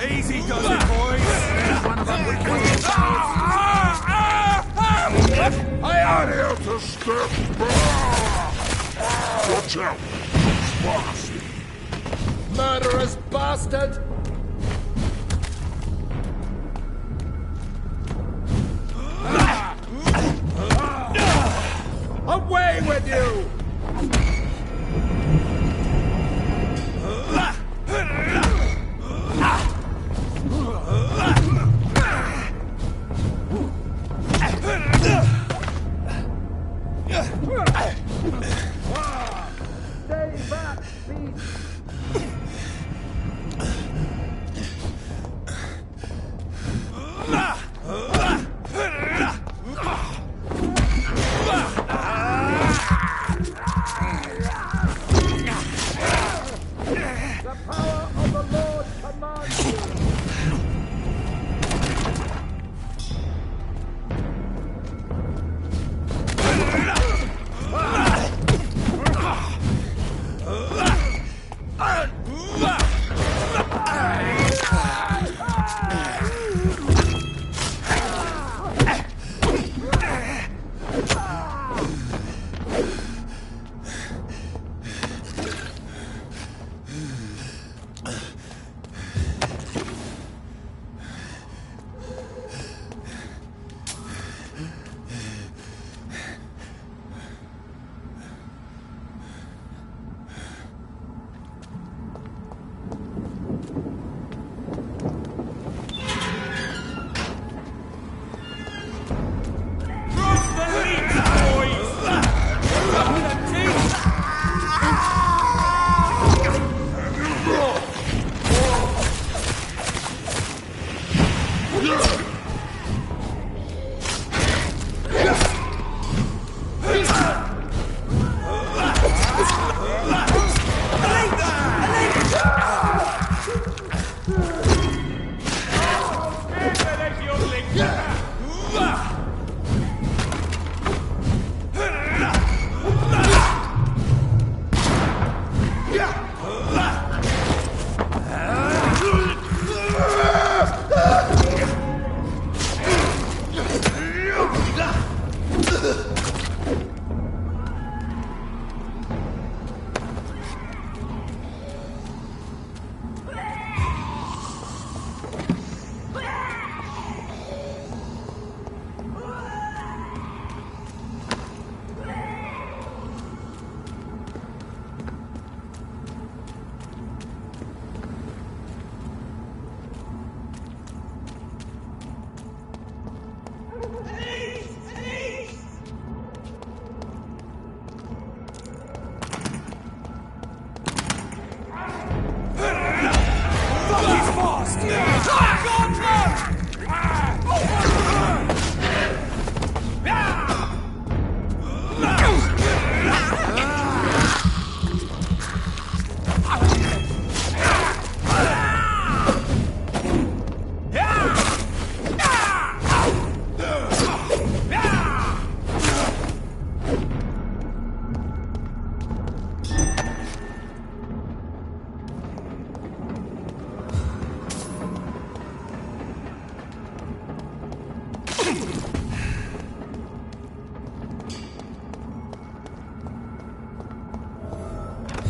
Easy does it, boys! One of them I am here to step back! Watch out! Bastard! Murderous bastard! Away with you! Stay back, beast! The power of the Lord commands you!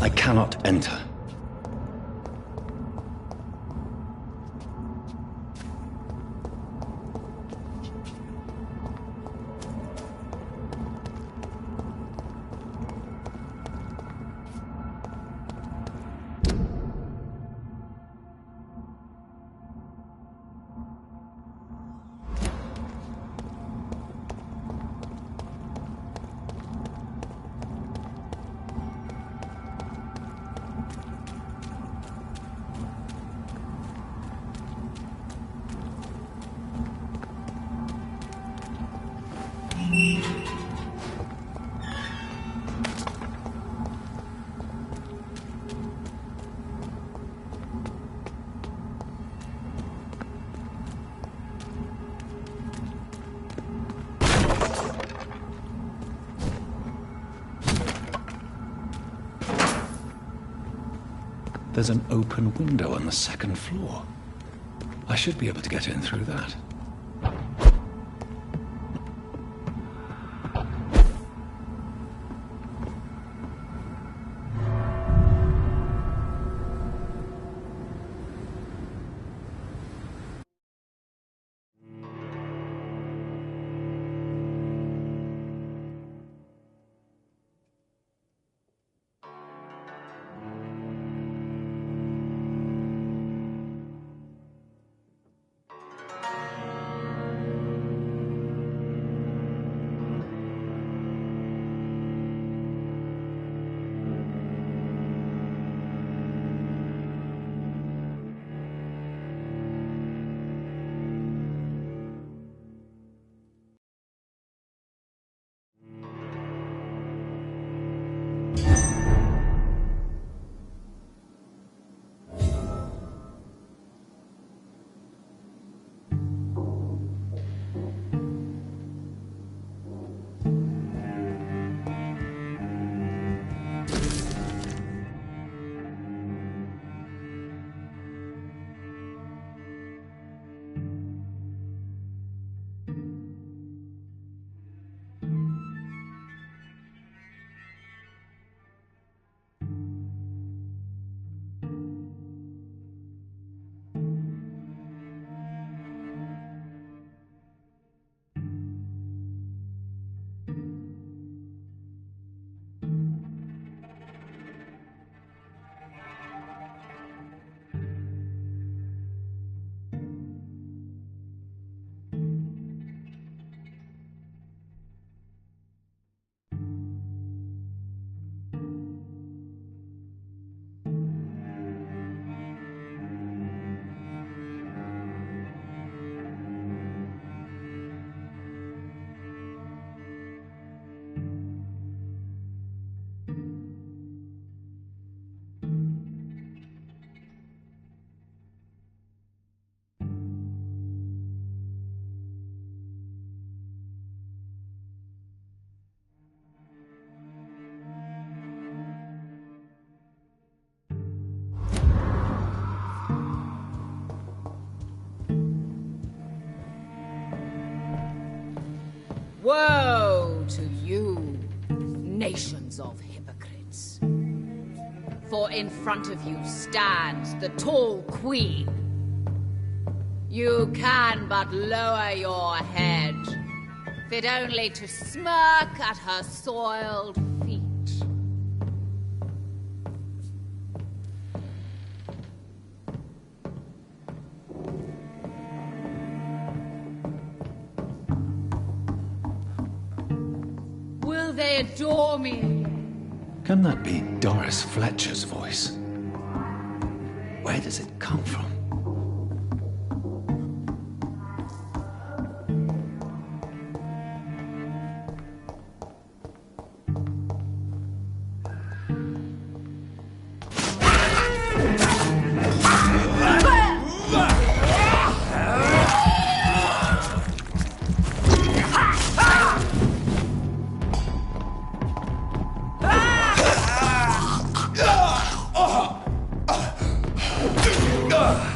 I cannot enter. There's an open window on the second floor. I should be able to get in through that. Woe to you, nations of hypocrites. For in front of you stands the tall queen. You can but lower your head, fit only to smirk at her soiled feet. Will they adore me? Can that be Doris Fletcher's voice? Where does it come from? Ugh!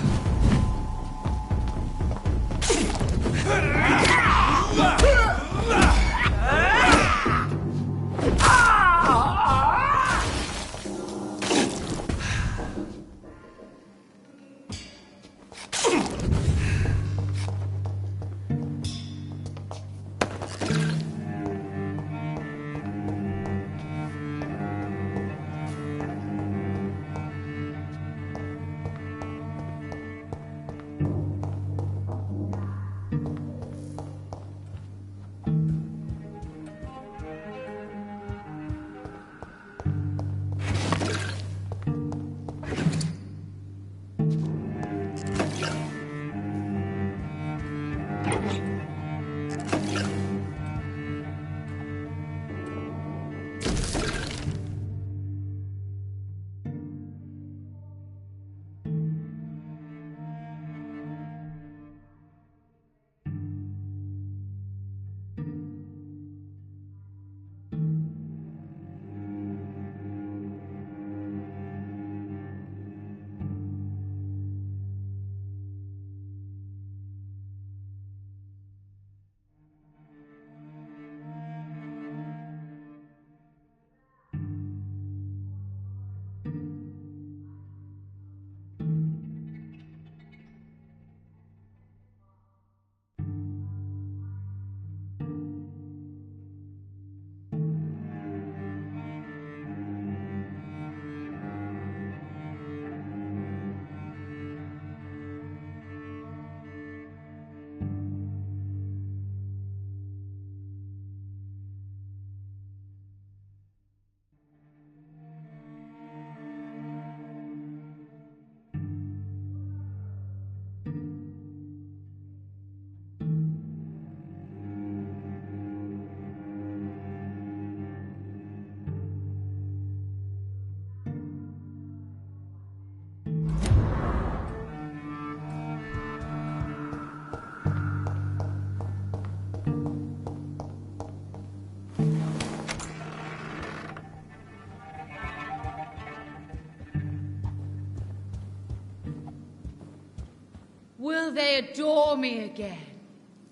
Will they adore me again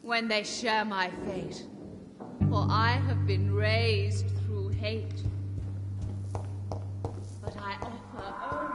when they share my fate? For I have been raised through hate. But I offer only...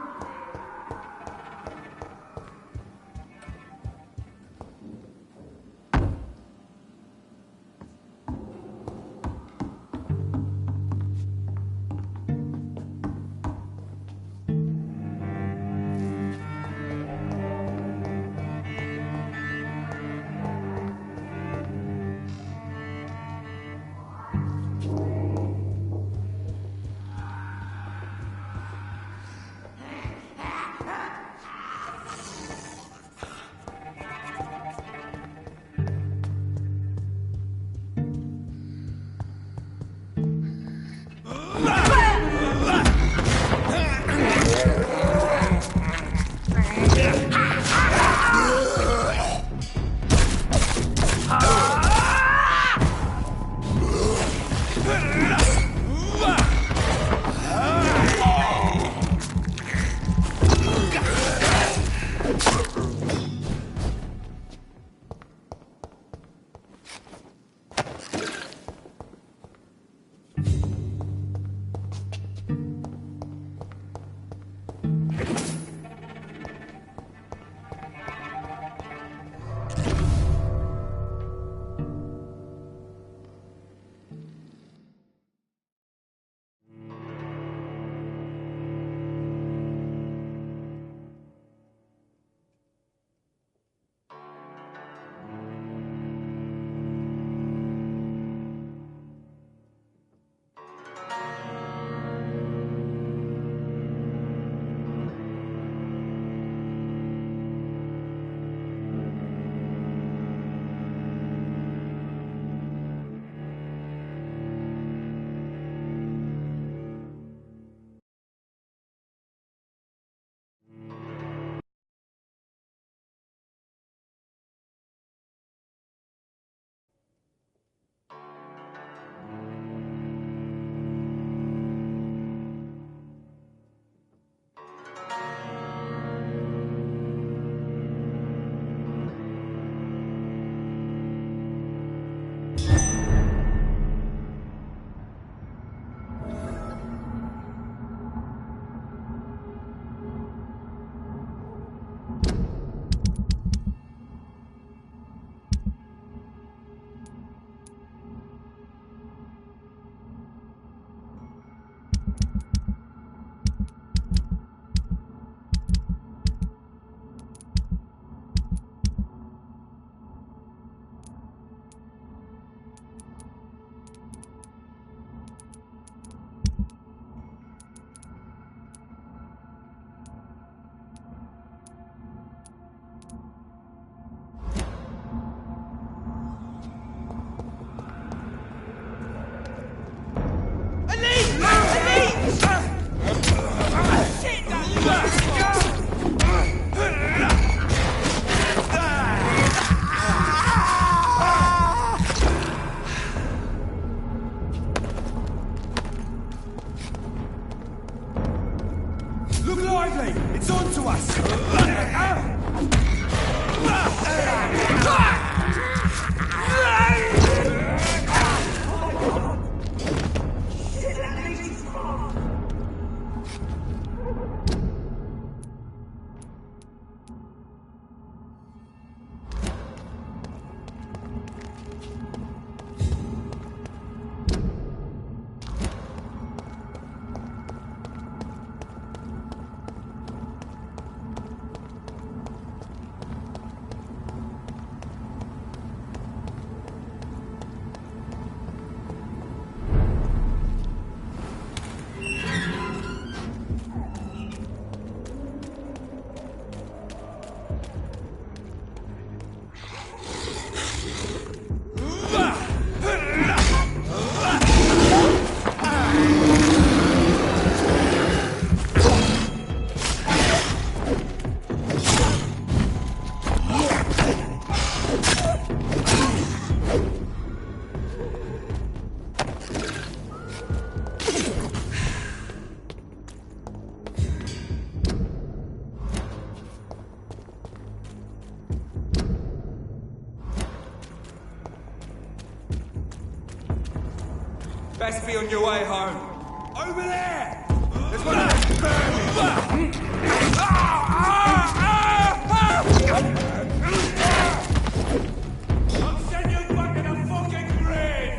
Best be on your way home. Over there! There's one of them burning! I'll send you back in a fucking grave!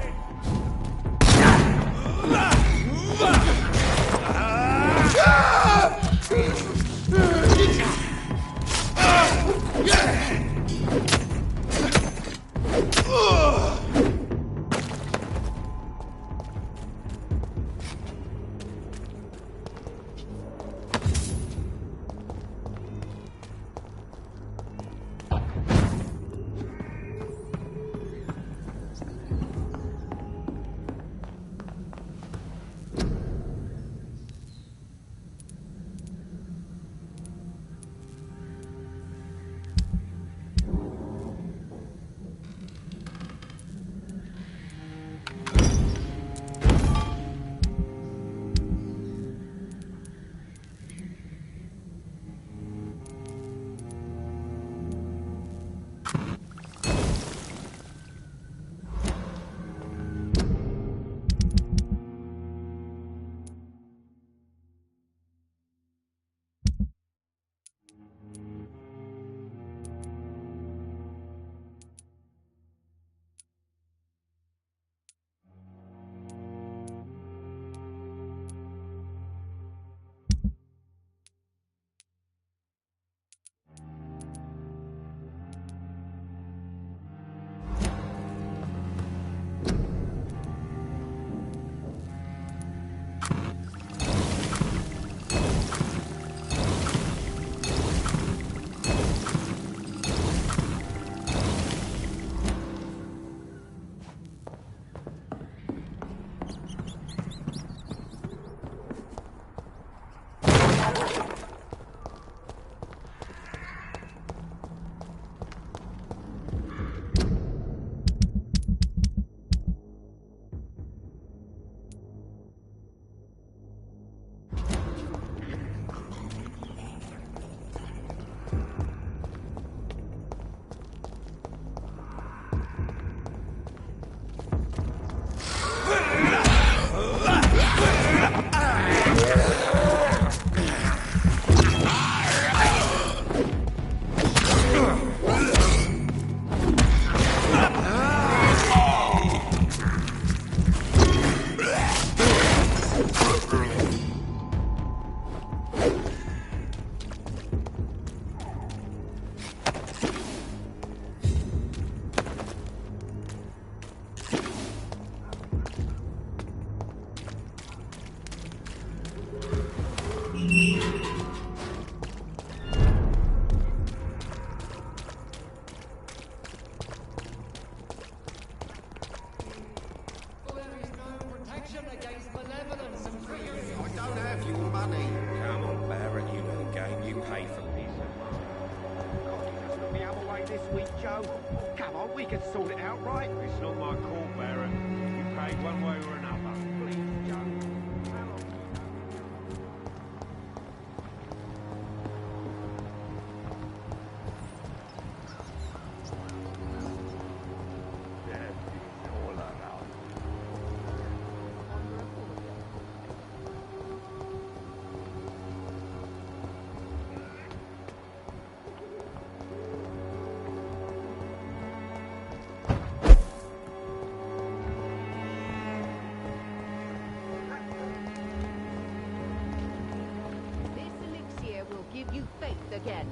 Give you faith again.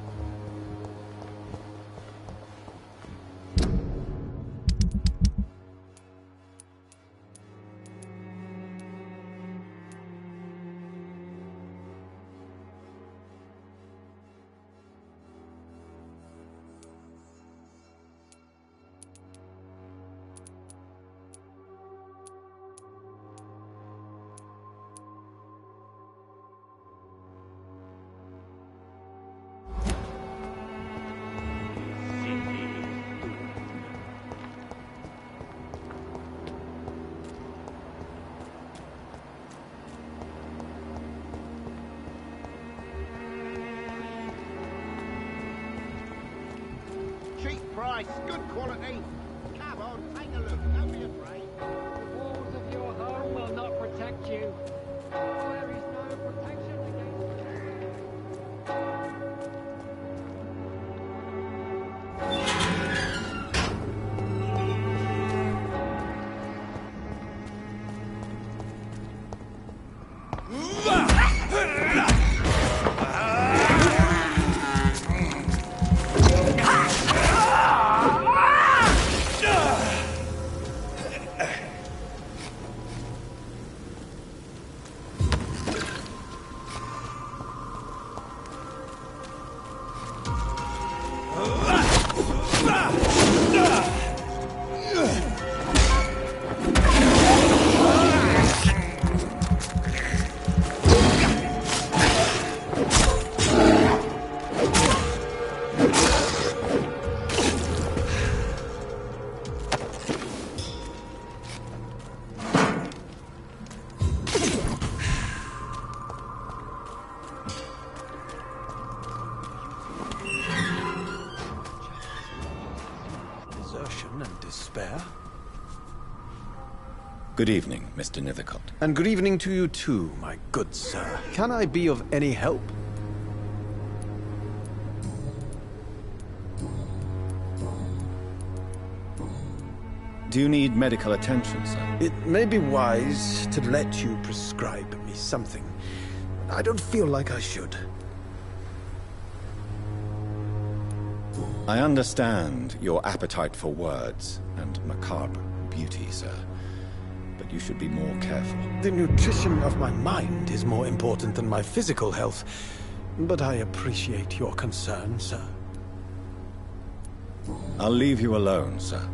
Price, good quality. Come on, take a look. Don't be afraid. The walls of your home will protect you. There is no protection against desertion and despair. Good evening, Mr. Nithercott. And good evening to you too, my good sir. Can I be of any help? Do you need medical attention, sir? It may be wise to let you prescribe me something. I don't feel like I should. I understand your appetite for words and macabre beauty, sir. But you should be more careful. The nutrition of my mind is more important than my physical health. But I appreciate your concern, sir. I'll leave you alone, sir.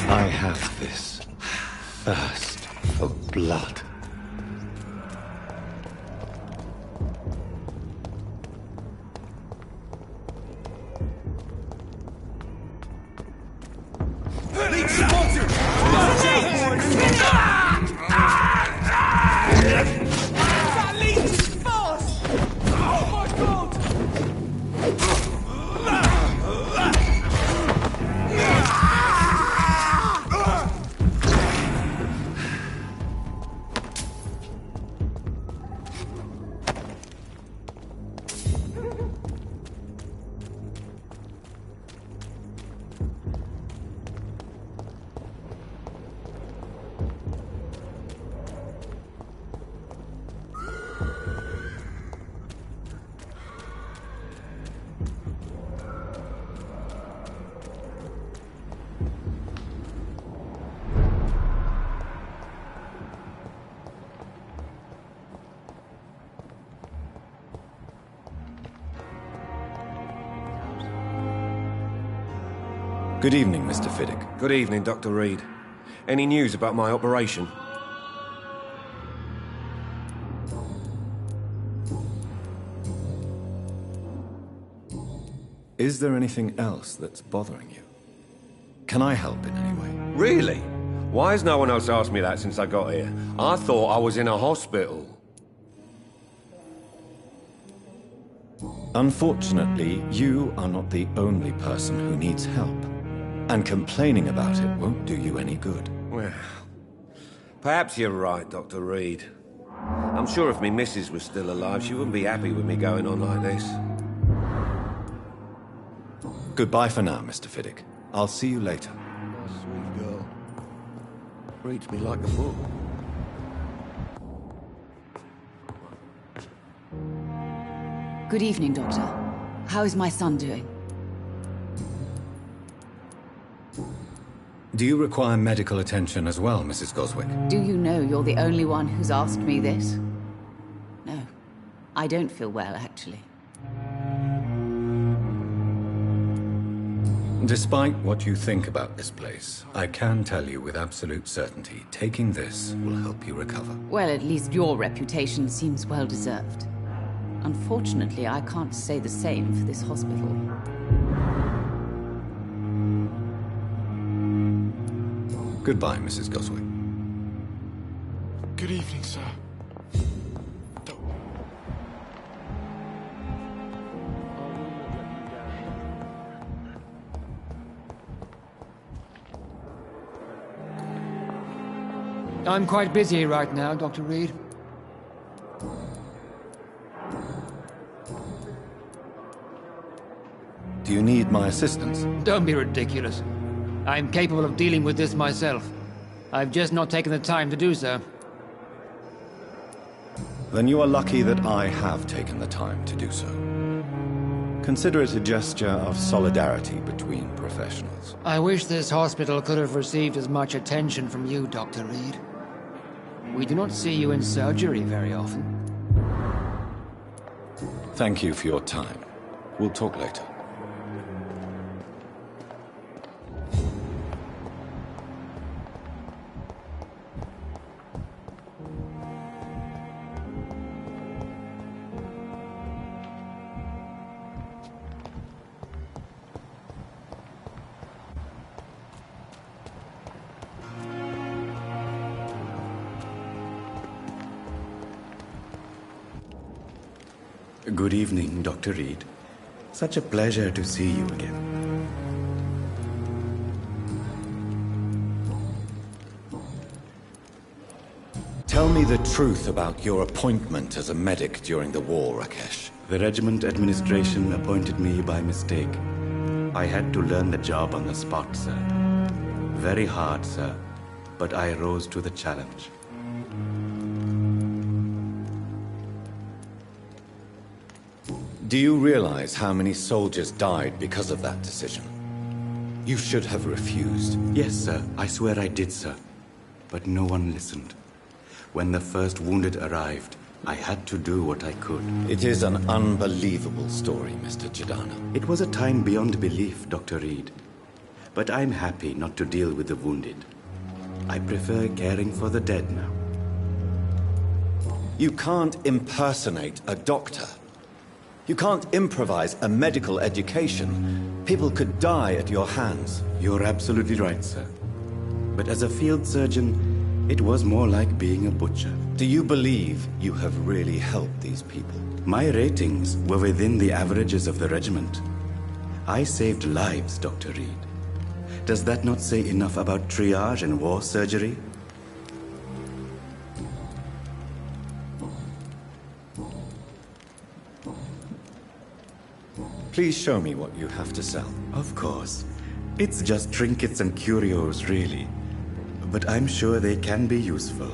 I have this thirst for blood. Good evening, Mr. Fiddick. Good evening, Dr. Reed. Any news about my operation? Is there anything else that's bothering you? Can I help in any way? Really? Why has no one else asked me that since I got here? I thought I was in a hospital. Unfortunately, you are not the only person who needs help. And complaining about it won't do you any good. Well, perhaps you're right, Dr. Reed. I'm sure if me missus was still alive, she wouldn't be happy with me going on like this. Goodbye for now, Mr. Fiddick. I'll see you later. My sweet girl. Reads me like a book. Good evening, Doctor. How is my son doing? Do you require medical attention as well, Mrs. Goswick? Do you know you're the only one who's asked me this? No. I don't feel well, actually. Despite what you think about this place, I can tell you with absolute certainty, taking this will help you recover. Well, at least your reputation seems well deserved. Unfortunately, I can't say the same for this hospital. Goodbye, Mrs. Goswick. Good evening, sir. I'm quite busy right now, Dr. Reed. Do you need my assistance? Don't be ridiculous. I'm capable of dealing with this myself. I've just not taken the time to do so. Then you are lucky that I have taken the time to do so. Consider it a gesture of solidarity between professionals. I wish this hospital could have received as much attention from you, Dr. Reed. We do not see you in surgery very often. Thank you for your time. We'll talk later. Good evening, Dr. Reed. Such a pleasure to see you again. Tell me the truth about your appointment as a medic during the war, Rakesh. The regiment administration appointed me by mistake. I had to learn the job on the spot, sir. Very hard, sir, but I rose to the challenge. Do you realize how many soldiers died because of that decision? You should have refused. Yes, sir. I swear I did, sir. But no one listened. When the first wounded arrived, I had to do what I could. It is an unbelievable story, Mr. Jadana. It was a time beyond belief, Dr. Reed. But I'm happy not to deal with the wounded. I prefer caring for the dead now. You can't impersonate a doctor. You can't improvise a medical education. People could die at your hands. You're absolutely right, sir. But as a field surgeon, it was more like being a butcher. Do you believe you have really helped these people? My ratings were within the averages of the regiment. I saved lives, Dr. Reed. Does that not say enough about triage and war surgery? Please show me what you have to sell. Of course. It's just trinkets and curios, really. But I'm sure they can be useful.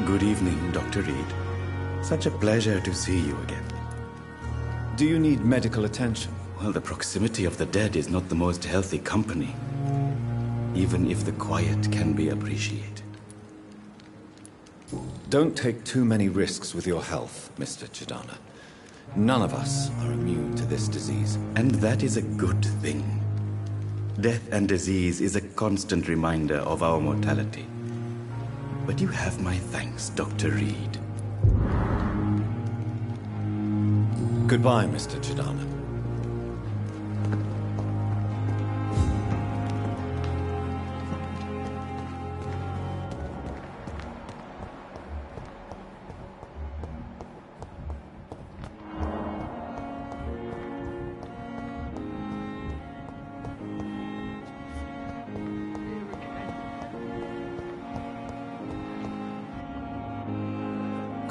Good evening, Dr. Reed. Such a pleasure to see you again. Do you need medical attention? Well, the proximity of the dead is not the most healthy company, even if the quiet can be appreciated. Don't take too many risks with your health, Mr. Jadana. None of us are immune to this disease. And that is a good thing. Death and disease is a constant reminder of our mortality. But you have my thanks, Dr. Reed. Goodbye, Mr. Jadana.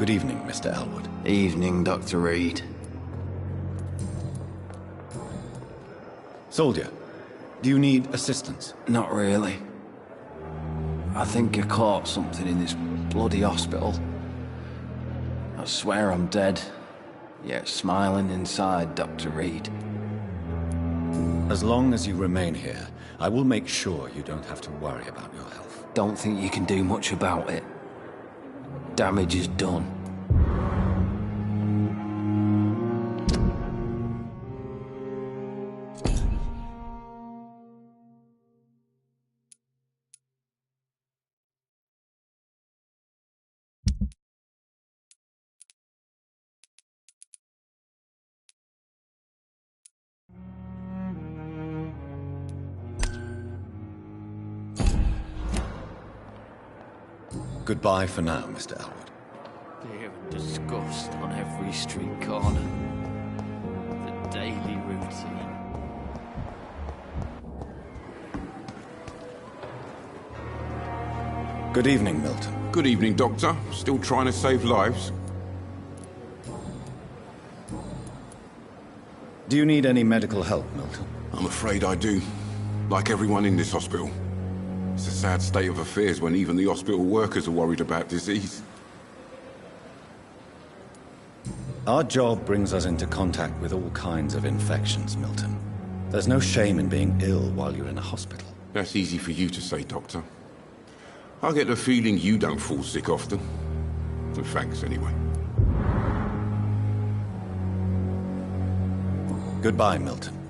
Good evening, Mr. Elwood. Evening, Dr. Reed. Soldier, do you need assistance? Not really. I think I caught something in this bloody hospital. I swear I'm dead, yet smiling inside, Dr. Reed. As long as you remain here, I will make sure you don't have to worry about your health. Don't think you can do much about it. Damage is done. Goodbye for now, Mr. Elwood. Fear and disgust on every street corner. The daily routine. Good evening, Milton. Good evening, Doctor. Still trying to save lives? Do you need any medical help, Milton? I'm afraid I do. Like everyone in this hospital. It's a sad state of affairs when even the hospital workers are worried about disease. Our job brings us into contact with all kinds of infections, Milton. There's no shame in being ill while you're in a hospital. That's easy for you to say, Doctor. I get the feeling you don't fall sick often. So thanks, anyway. Goodbye, Milton.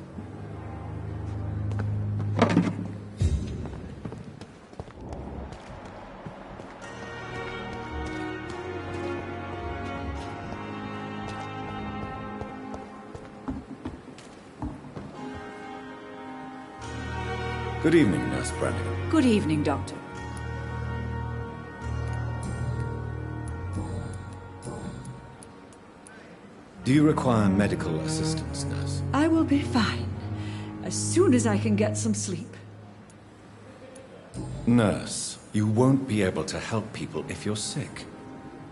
Good evening, Nurse Brannigan. Good evening, Doctor. Do you require medical assistance, Nurse? I will be fine, as soon as I can get some sleep. Nurse, you won't be able to help people if you're sick.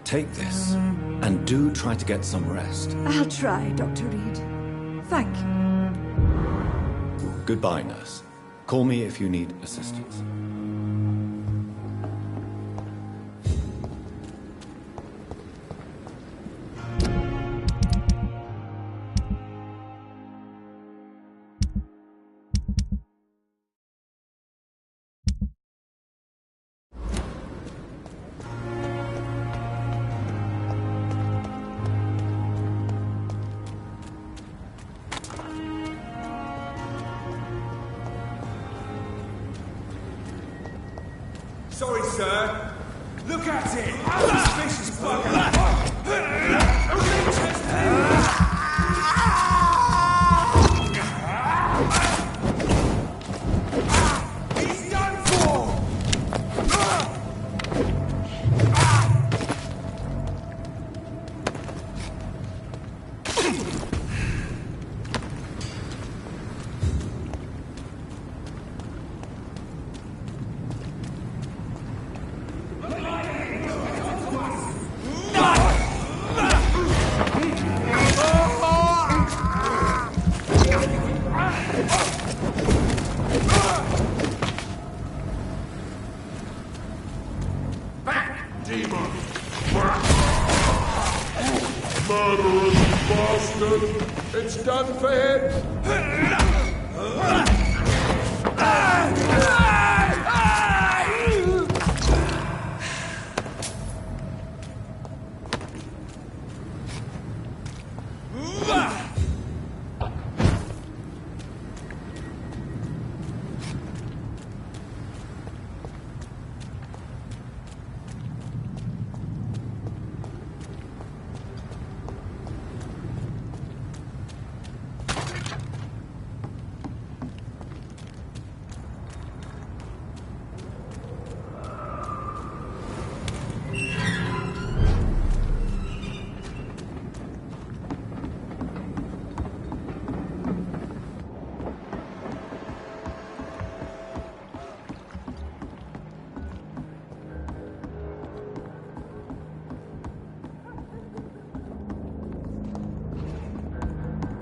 Take this, and do try to get some rest. I'll try, Dr. Reed. Thank you. Goodbye, Nurse. Call me if you need assistance. Sorry, sir. Look at it! This fish is fucking... He's done for! Murderous bastard! It's done for him!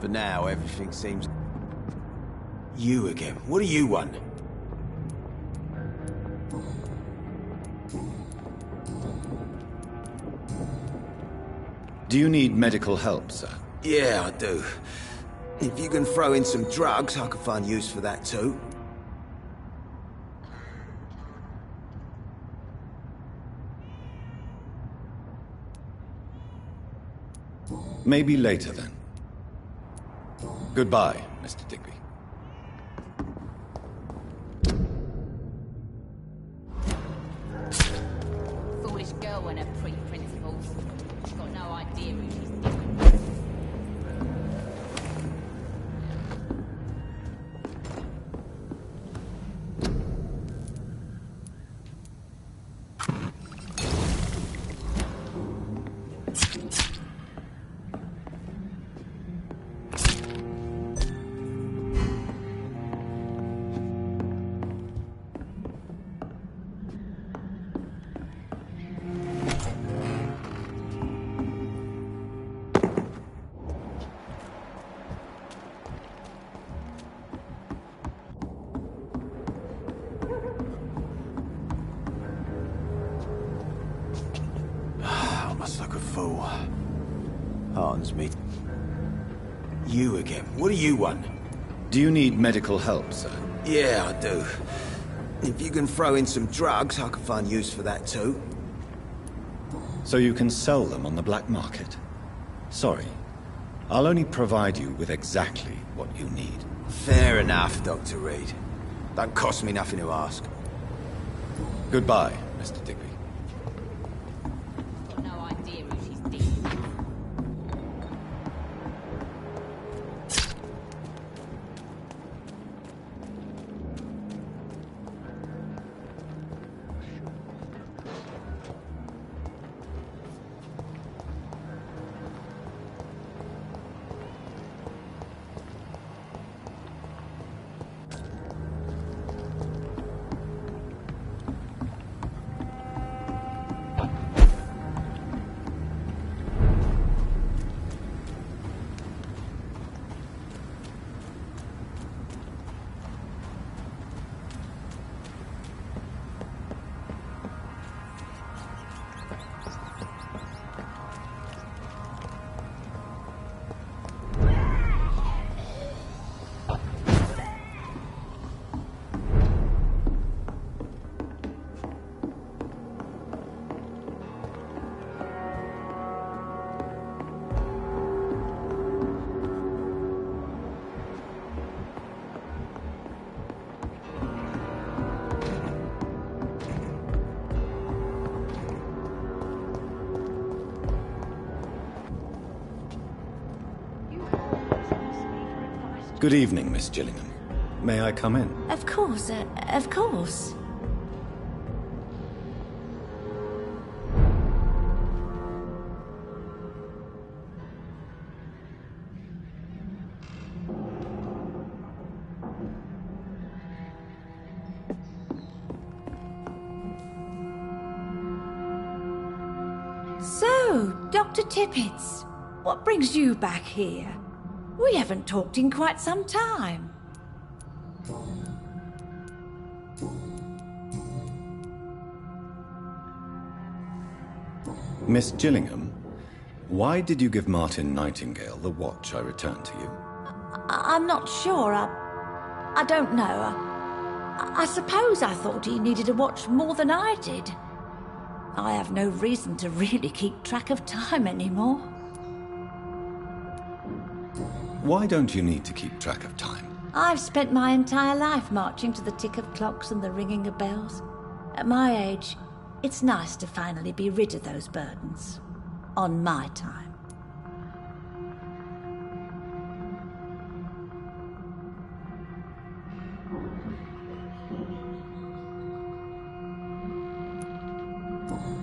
For now, everything seems... You again. What do you want? Do you need medical help, sir? Yeah, I do. If you can throw in some drugs, I can find use for that too. Maybe later, then. Goodbye, Mr. Digby. Foolish girl and her pre-principles. She's got no idea who she's dealing with. Heartens me. You again. What do you want? Do you need medical help, sir? Yeah, I do. If you can throw in some drugs, I can find use for that too. So you can sell them on the black market? Sorry. I'll only provide you with exactly what you need. Fair enough, Dr. Reed. Don't cost me nothing to ask. Goodbye, Mr. Digby. Got no idea who she's dealing with. Good evening, Miss Gillingham. May I come in? Of course, of course. So, Dr. Tippets, what brings you back here? We haven't talked in quite some time. Miss Gillingham, why did you give Martin Nightingale the watch I returned to you? I'm not sure. I don't know. I suppose I thought he needed a watch more than I did. I have no reason to really keep track of time anymore. Why don't you need to keep track of time? I've spent my entire life marching to the tick of clocks and the ringing of bells. At my age, it's nice to finally be rid of those burdens. On my time.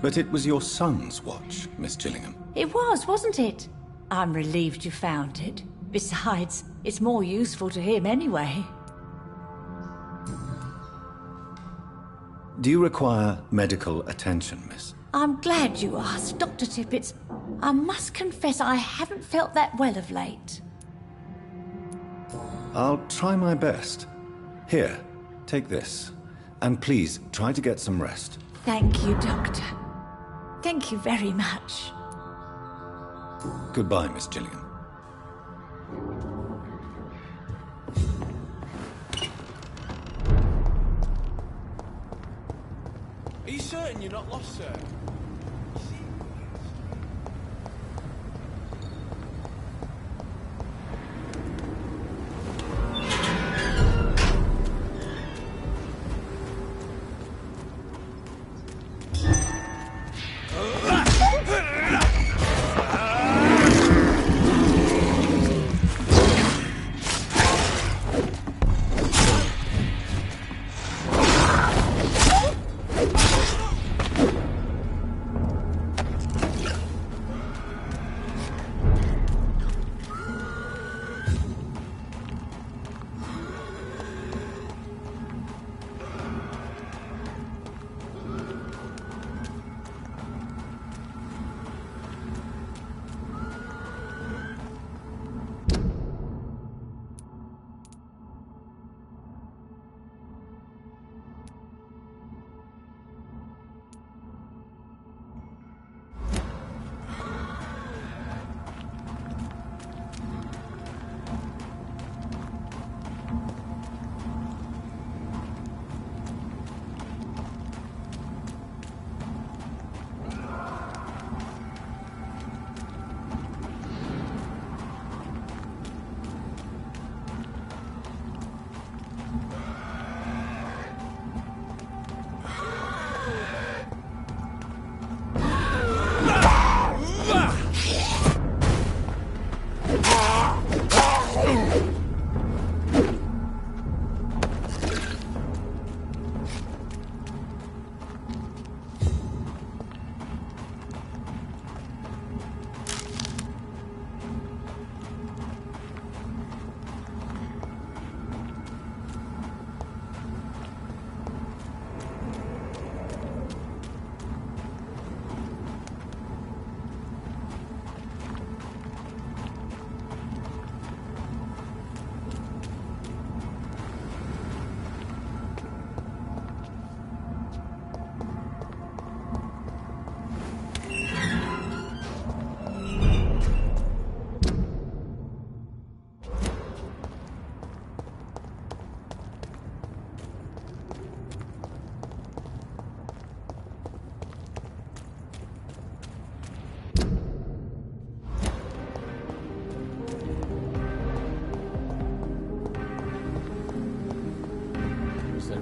But it was your son's watch, Miss Gillingham. It was, wasn't it? I'm relieved you found it. Besides, it's more useful to him anyway. Do you require medical attention, miss? I'm glad you asked, Dr. Tippets. I must confess I haven't felt that well of late. I'll try my best. Here, take this. And please, try to get some rest. Thank you, Doctor. Thank you very much. Goodbye, Miss Gilligan. Are you certain you're not lost, sir?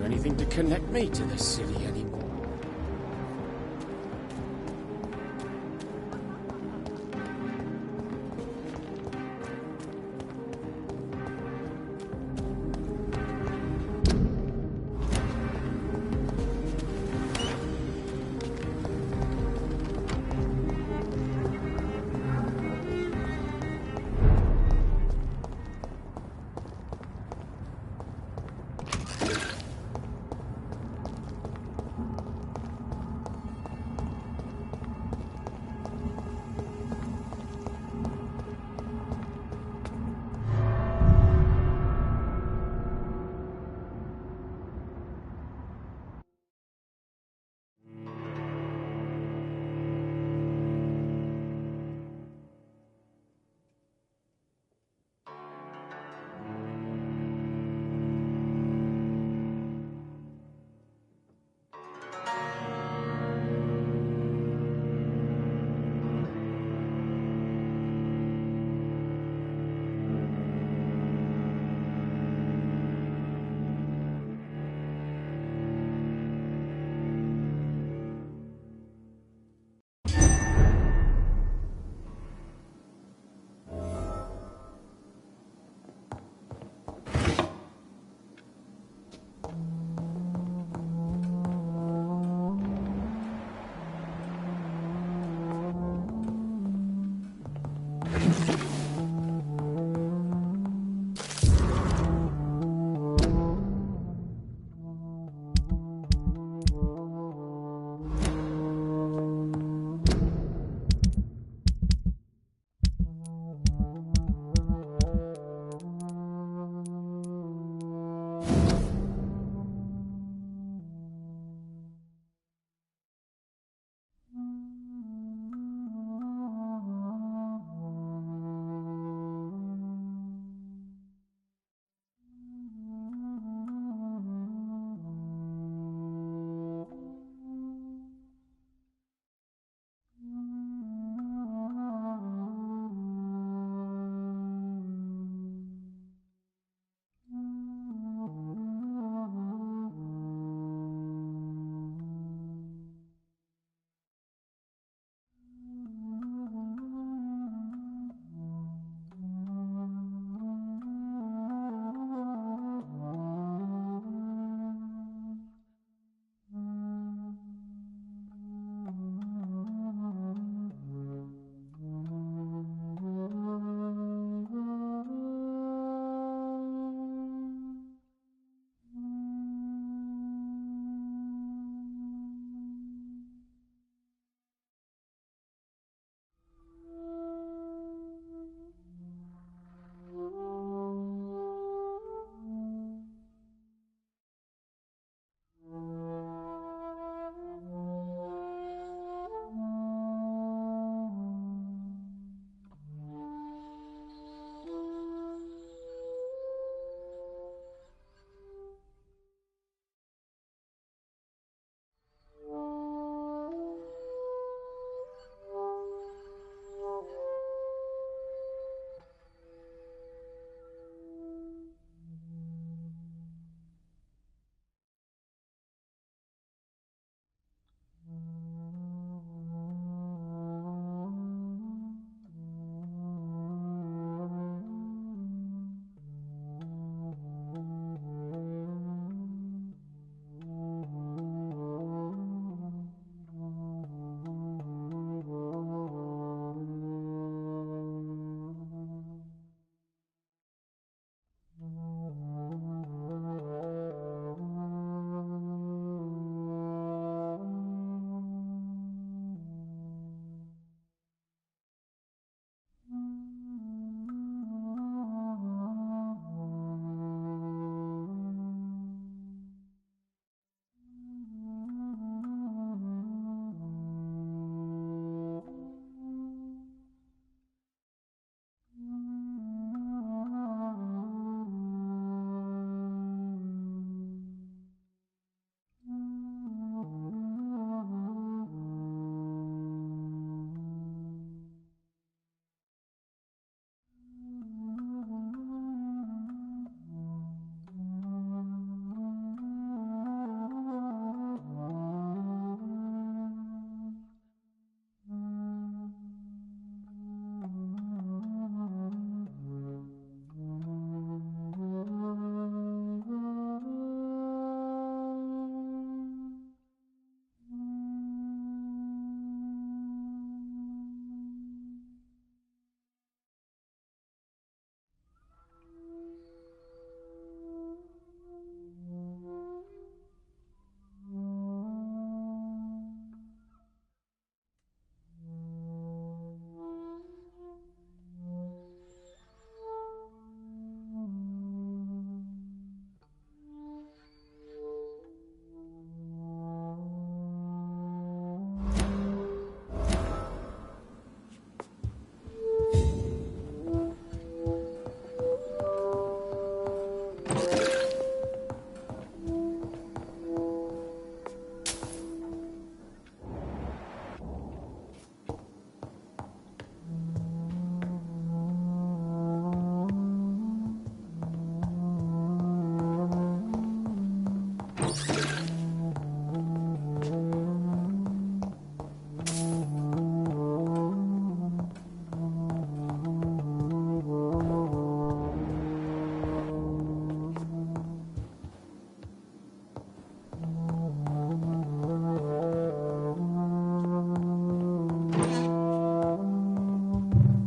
Anything to connect me to the city anymore?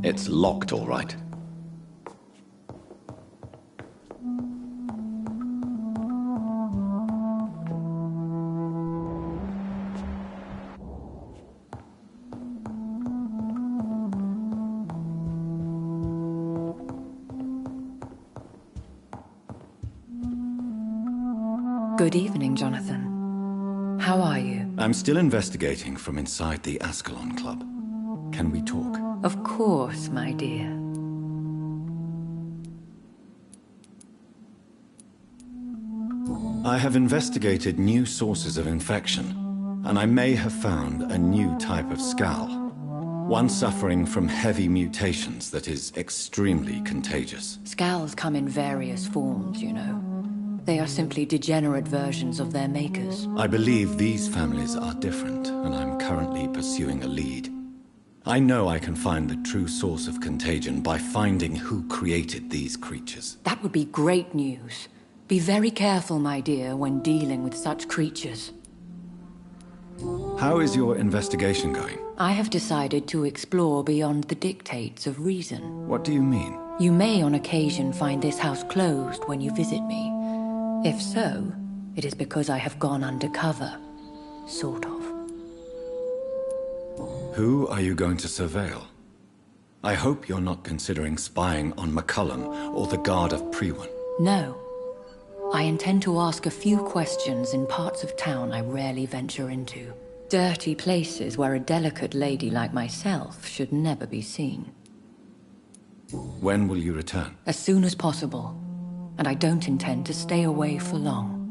It's locked, all right. Good evening, Jonathan. How are you? I'm still investigating from inside the Ascalon Club. Can we talk? Of course, my dear. I have investigated new sources of infection, and I may have found a new type of Skal. One suffering from heavy mutations that is extremely contagious. Skals come in various forms, you know. They are simply degenerate versions of their makers. I believe these families are different, and I'm currently pursuing a lead. I know I can find the true source of contagion by finding who created these creatures. That would be great news. Be very careful, my dear, when dealing with such creatures. How is your investigation going? I have decided to explore beyond the dictates of reason. What do you mean? You may on occasion find this house closed when you visit me. If so, it is because I have gone undercover. Sort of. Who are you going to surveil? I hope you're not considering spying on McCullum or the Guard of Prewan. No. I intend to ask a few questions in parts of town I rarely venture into. Dirty places where a delicate lady like myself should never be seen. When will you return? As soon as possible. And I don't intend to stay away for long.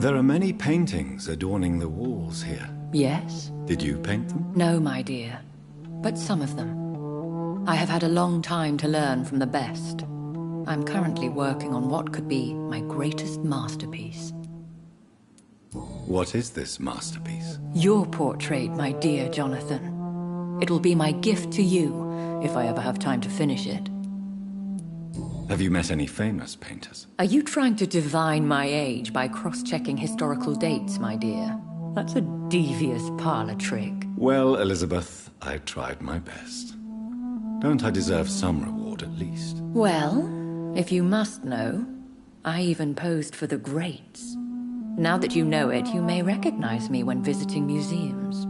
There are many paintings adorning the walls here. Yes? Did you paint them? No, my dear. But some of them. I have had a long time to learn from the best. I'm currently working on what could be my greatest masterpiece. What is this masterpiece? Your portrait, my dear Jonathan. It will be my gift to you, if I ever have time to finish it. Have you met any famous painters? Are you trying to divine my age by cross-checking historical dates, my dear? That's a devious parlor trick. Well, Elizabeth, I tried my best. Don't I deserve some reward at least? Well, if you must know, I even posed for the greats. Now that you know it, you may recognize me when visiting museums.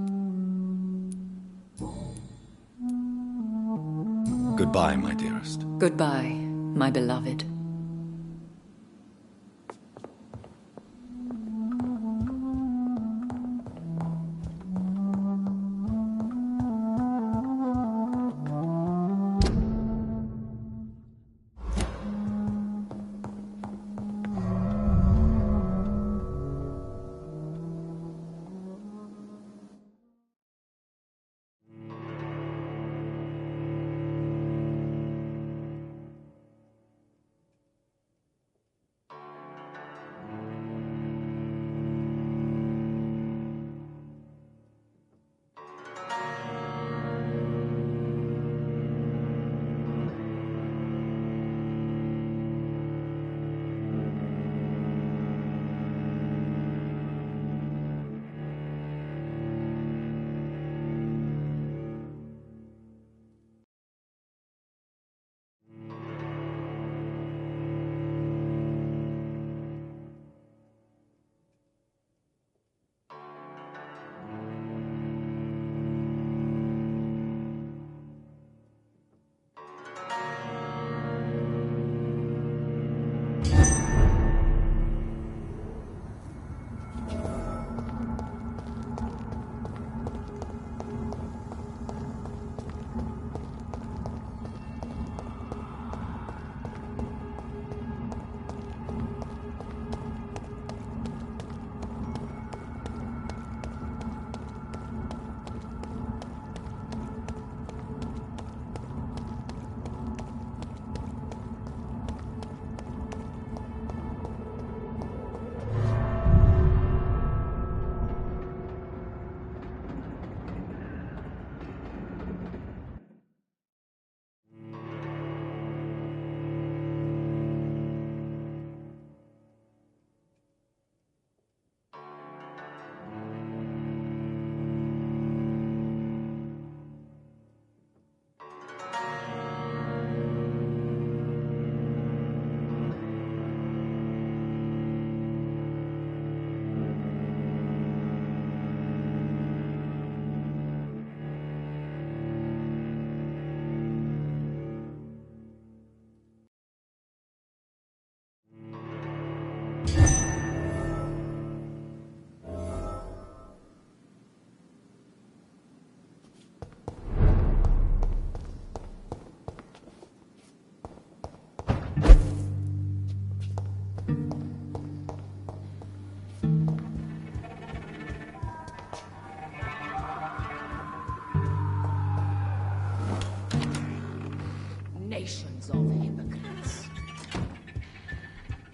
Goodbye, my dearest. Goodbye, my beloved.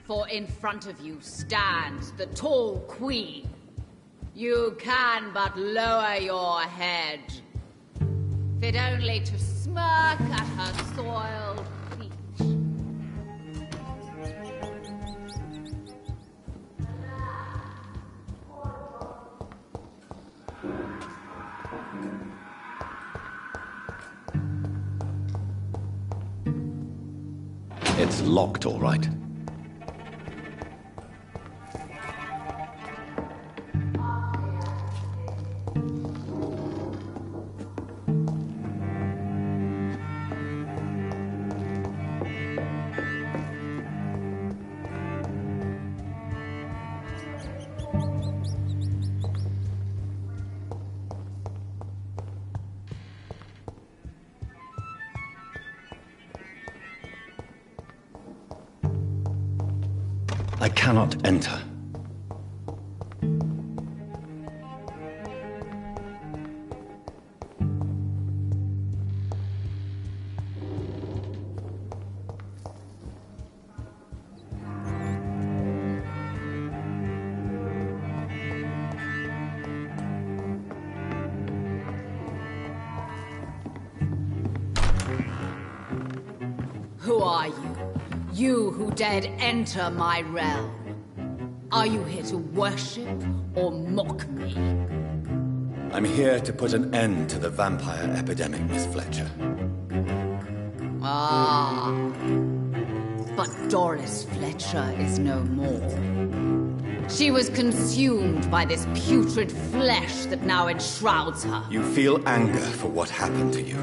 For in front of you stands the tall queen. You can but lower your head, fit only to smirk at her soiled feet. It's locked, all right. I cannot enter. Who are you? You who dared enter my realm. Are you here to worship or mock me? I'm here to put an end to the vampire epidemic, Miss Fletcher. Ah. But Doris Fletcher is no more. She was consumed by this putrid flesh that now enshrouds her. You feel anger for what happened to you,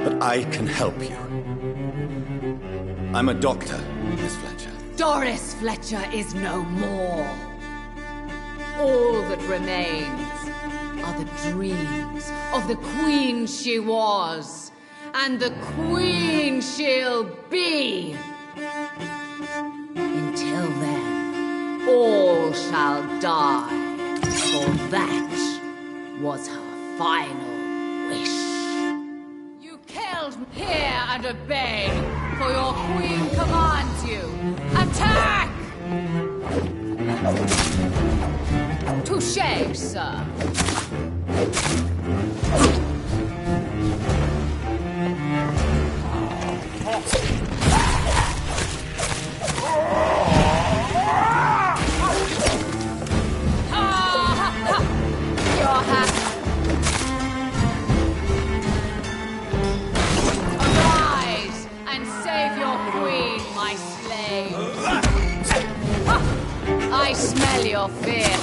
but I can help you. I'm a doctor, Miss Fletcher. Doris Fletcher is no more. All that remains are the dreams of the queen she was, and the queen she'll be. Until then, all shall die, for that was her final wish. You killed me here and obey, for your queen commands you. Attack! Touché, sir. Your hat. Arise and save your queen, my slave. I smell your fear.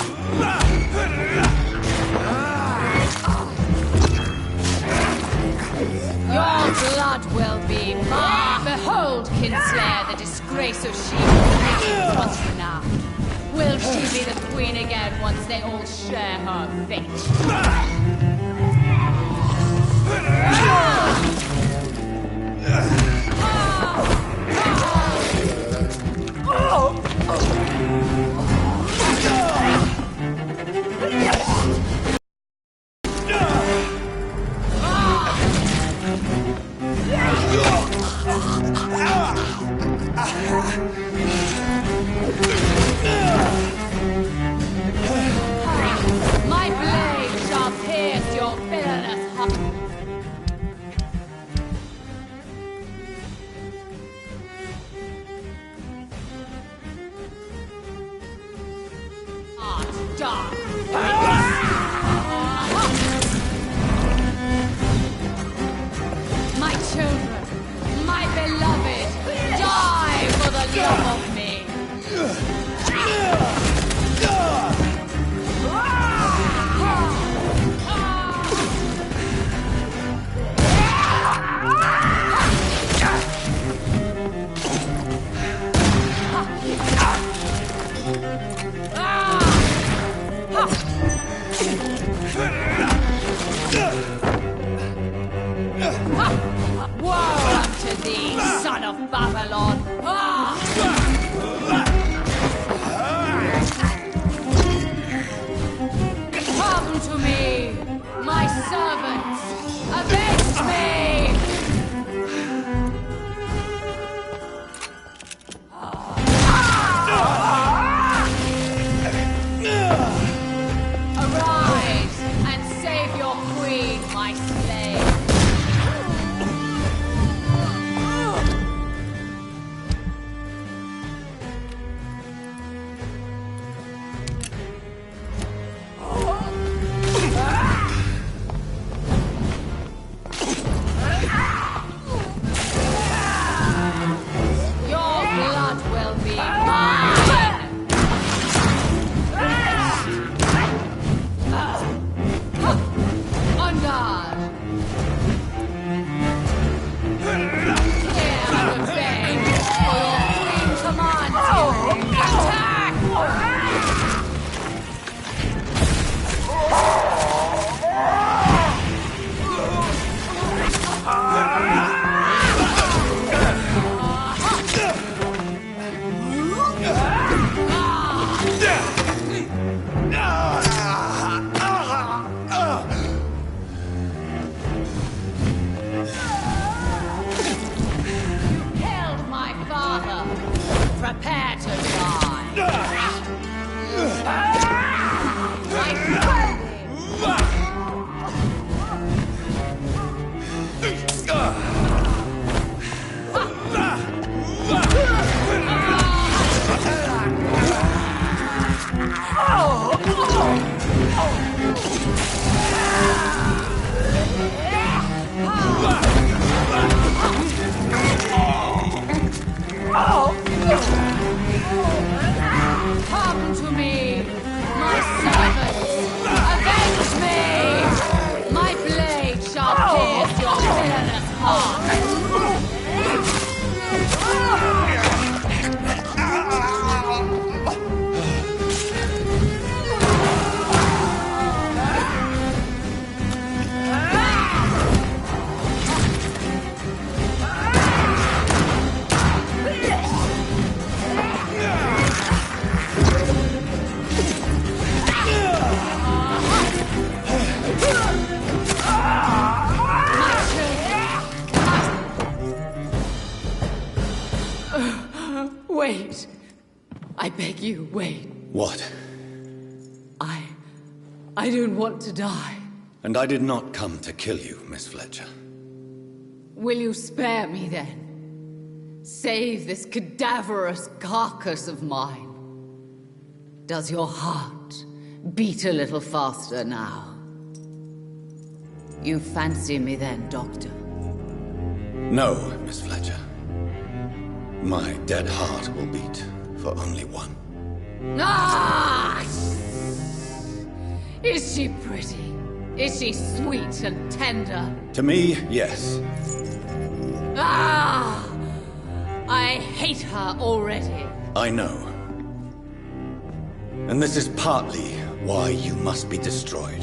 Your blood will be mine. Behold, Kinslayer, the disgrace of she once renowned. Will she be the queen again once they all share her fate? My blade shall pierce your villainous heart. Dark. My children, my beloved, die for the love of me. Woe unto thee, son of Babylon! Come to me, my servants! Avenge me! Ah! Come to me, my servants! Avenge me! My blade shall pierce your villainous heart! Wait. I beg you, wait. What? I don't want to die. And I did not come to kill you, Miss Fletcher. Will you spare me then? Save this cadaverous carcass of mine. Does your heart beat a little faster now? You fancy me then, Doctor? No, Miss Fletcher. My dead heart will beat for only one. Ah! Is she pretty? Is she sweet and tender? To me, yes. Ah! I hate her already. I know. And this is partly why you must be destroyed.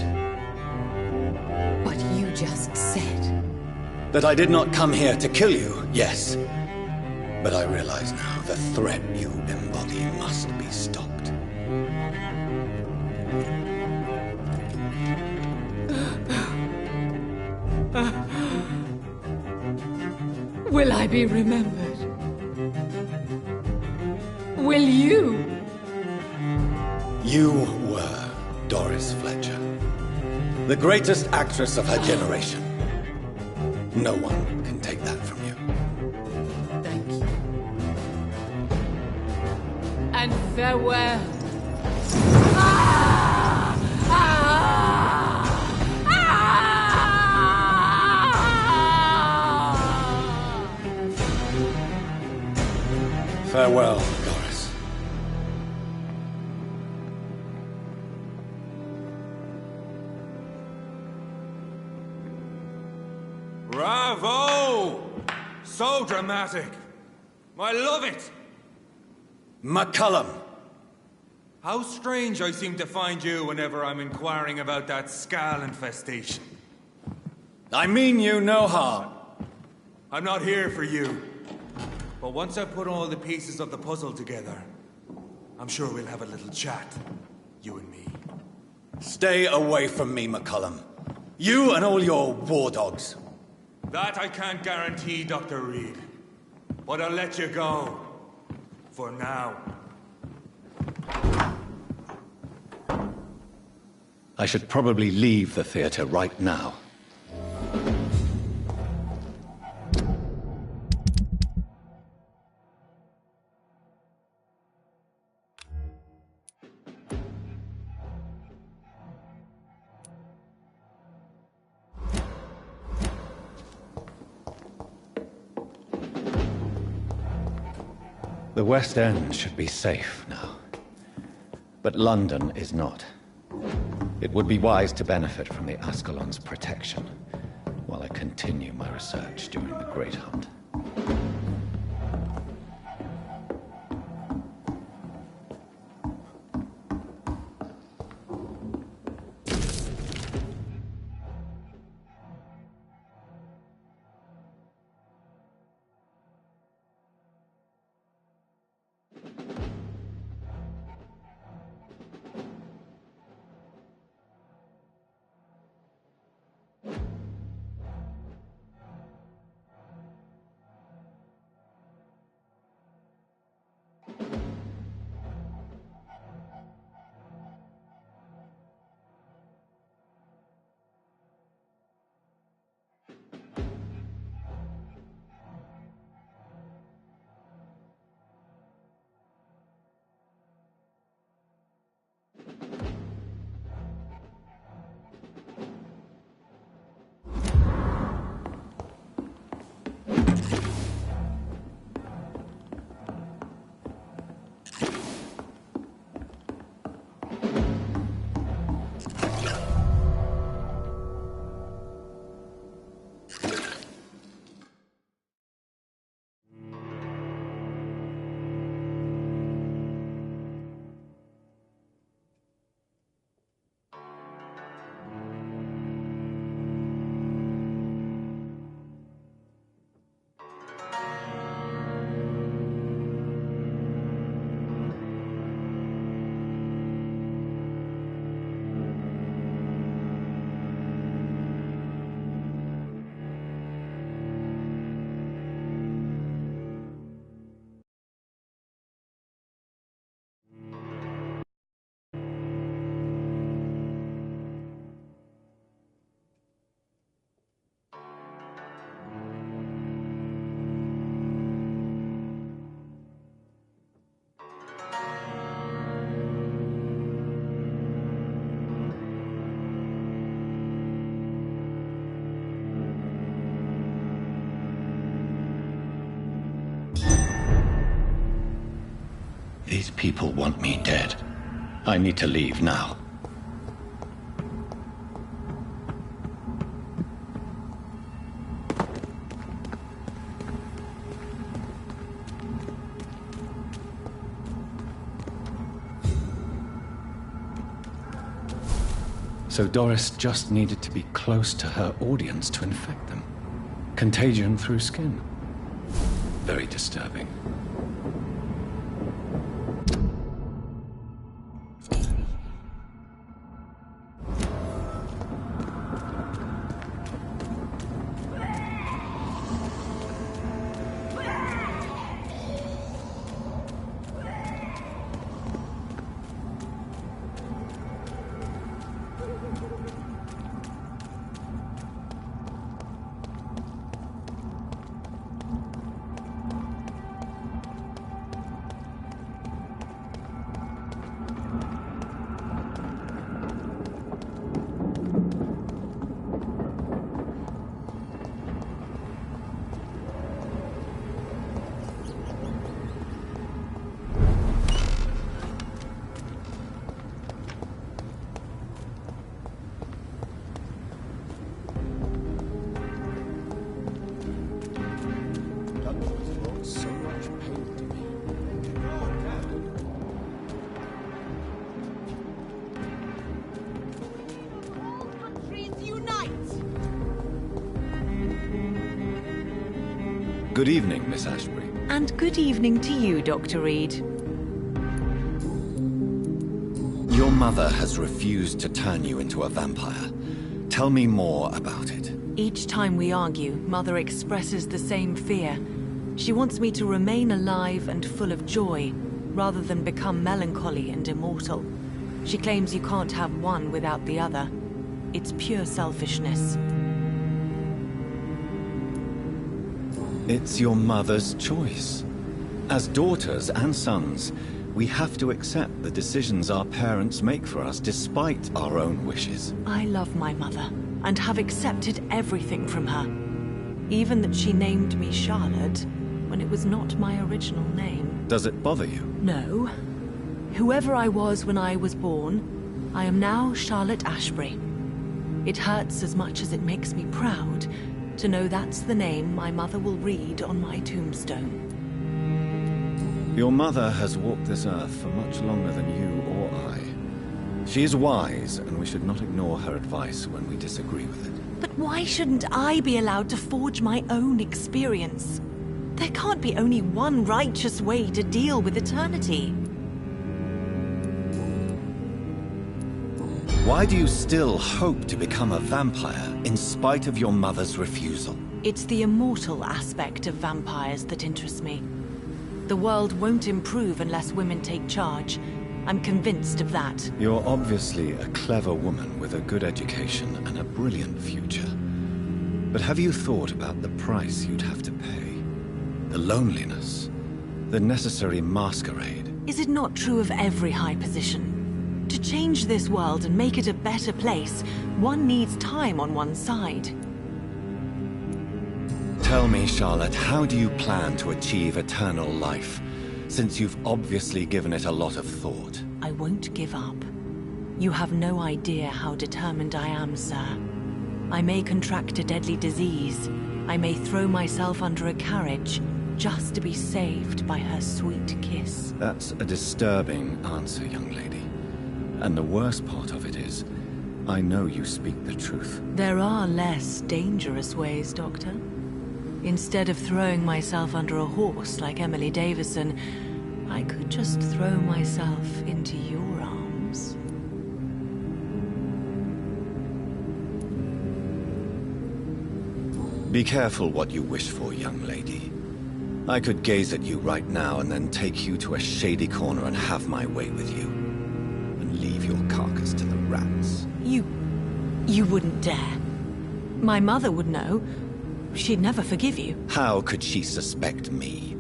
But you just said... That I did not come here to kill you, yes. But I realize now the threat you embody must be stopped. Will I be remembered? Will you? You were Doris Fletcher, the greatest actress of her generation. No one can take that from you. Thank you. And farewell. Ah! Ah! Ah! Farewell, Doris. Bravo! So dramatic. I love it. McCullum. How strange I seem to find you whenever I'm inquiring about that Skal infestation. I mean you no harm. I'm not here for you. But once I put all the pieces of the puzzle together, I'm sure we'll have a little chat. You and me. Stay away from me, McCullum. You and all your war dogs. That I can't guarantee, Dr. Reed. But I'll let you go. For now. I should probably leave the theater right now. The West End should be safe now. But London is not. It would be wise to benefit from the Ascalon's protection, while I continue my research during the Great Hunt. These people want me dead. I need to leave now. So Doris just needed to be close to her audience to infect them. Contagion through skin. Very disturbing. Good evening, Miss Ashbury. And good evening to you, Dr. Reed. Your mother has refused to turn you into a vampire. Tell me more about it. Each time we argue, Mother expresses the same fear. She wants me to remain alive and full of joy, rather than become melancholy and immortal. She claims you can't have one without the other. It's pure selfishness. It's your mother's choice. As daughters and sons, we have to accept the decisions our parents make for us despite our own wishes. I love my mother, and have accepted everything from her. Even that she named me Charlotte. when it was not my original name. Does it bother you? No. Whoever I was when I was born, I am now Charlotte Ashbury. It hurts as much as it makes me proud to know that's the name my mother will read on my tombstone. Your mother has walked this earth for much longer than you or I. She is wise, and we should not ignore her advice when we disagree with it. But why shouldn't I be allowed to forge my own experience? There can't be only one righteous way to deal with eternity. Why do you still hope to become a vampire, in spite of your mother's refusal? It's the immortal aspect of vampires that interests me. The world won't improve unless women take charge. I'm convinced of that. You're obviously a clever woman with a good education and a brilliant future. But have you thought about the price you'd have to pay? The loneliness, the necessary masquerade. Is it not true of every high position? To change this world and make it a better place, one needs time on one's side. Tell me, Charlotte, how do you plan to achieve eternal life? Since you've obviously given it a lot of thought. I won't give up. You have no idea how determined I am, sir. I may contract a deadly disease. I may throw myself under a carriage, just to be saved by her sweet kiss. That's a disturbing answer, young lady. And the worst part of it is, I know you speak the truth. There are less dangerous ways, Doctor. Instead of throwing myself under a horse like Emily Davison, I could just throw myself into your arms. Be careful what you wish for, young lady. I could gaze at you right now and then take you to a shady corner and have my way with you. And leave your carcass to the rats. You wouldn't dare. My mother would know. She'd never forgive you. How could she suspect me?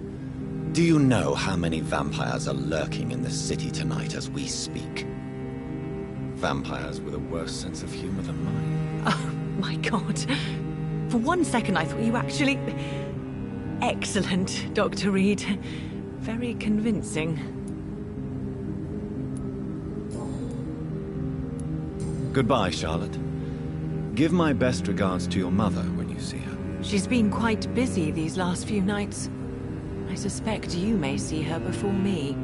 Do you know how many vampires are lurking in the city tonight as we speak? Vampires with a worse sense of humor than mine. Oh, my God. For one second I thought you actually... Excellent, Dr. Reed. Very convincing. Goodbye, Charlotte. Give my best regards to your mother when you see her. She's been quite busy these last few nights. I suspect you may see her before me.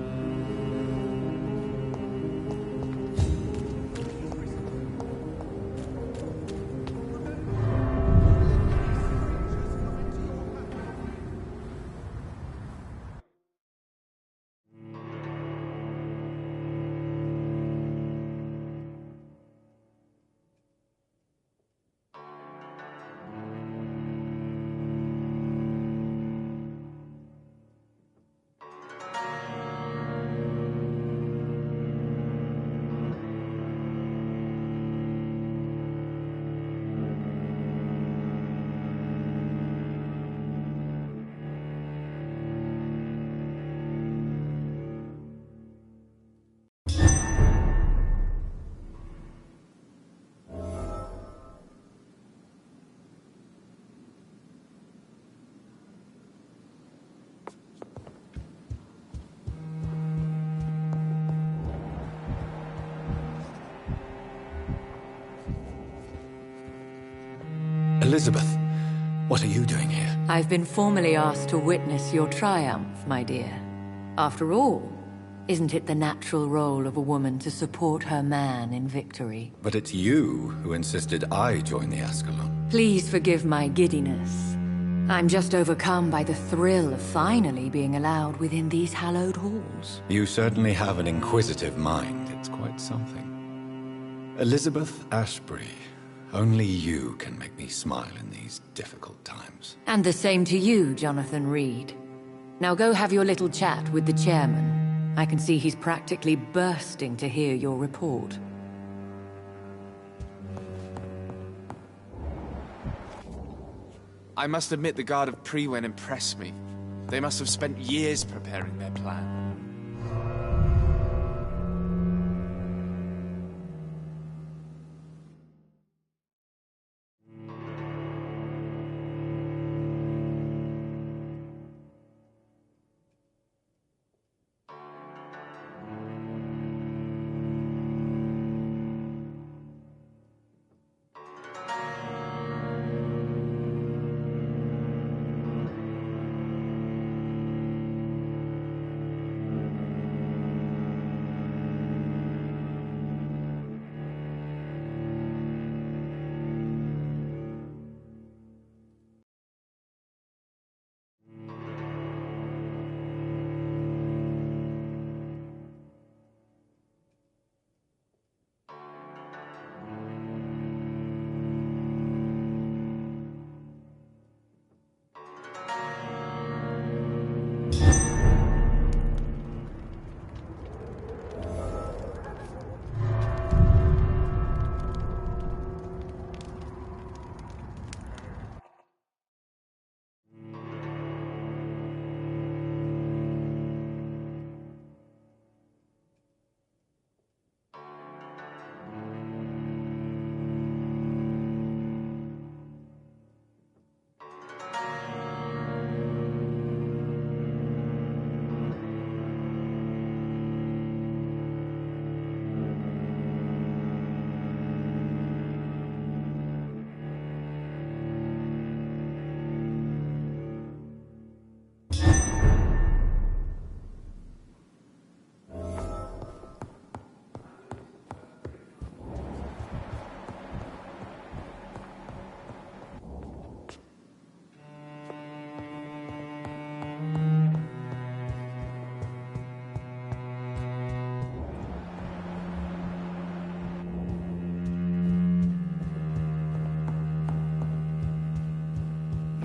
Elizabeth, what are you doing here? I've been formally asked to witness your triumph, my dear. After all, isn't it the natural role of a woman to support her man in victory? But it's you who insisted I join the Ascalon. Please forgive my giddiness. I'm just overcome by the thrill of finally being allowed within these hallowed halls. You certainly have an inquisitive mind. It's quite something. Elizabeth Ashbury. Only you can make me smile in these difficult times. And the same to you, Jonathan Reed. Now go have your little chat with the chairman. I can see he's practically bursting to hear your report. I must admit the Guard of Priwen impressed me. They must have spent years preparing their plan.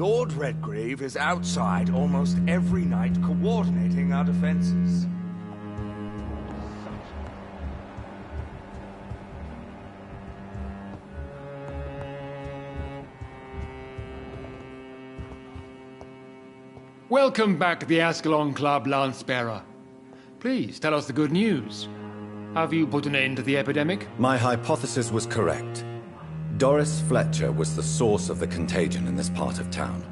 Lord Redgrave is outside almost every night coordinating our defenses. Welcome back to the Ascalon Club, Lance-Bearer. Please, tell us the good news. Have you put an end to the epidemic? My hypothesis was correct. Doris Fletcher was the source of the contagion in this part of town.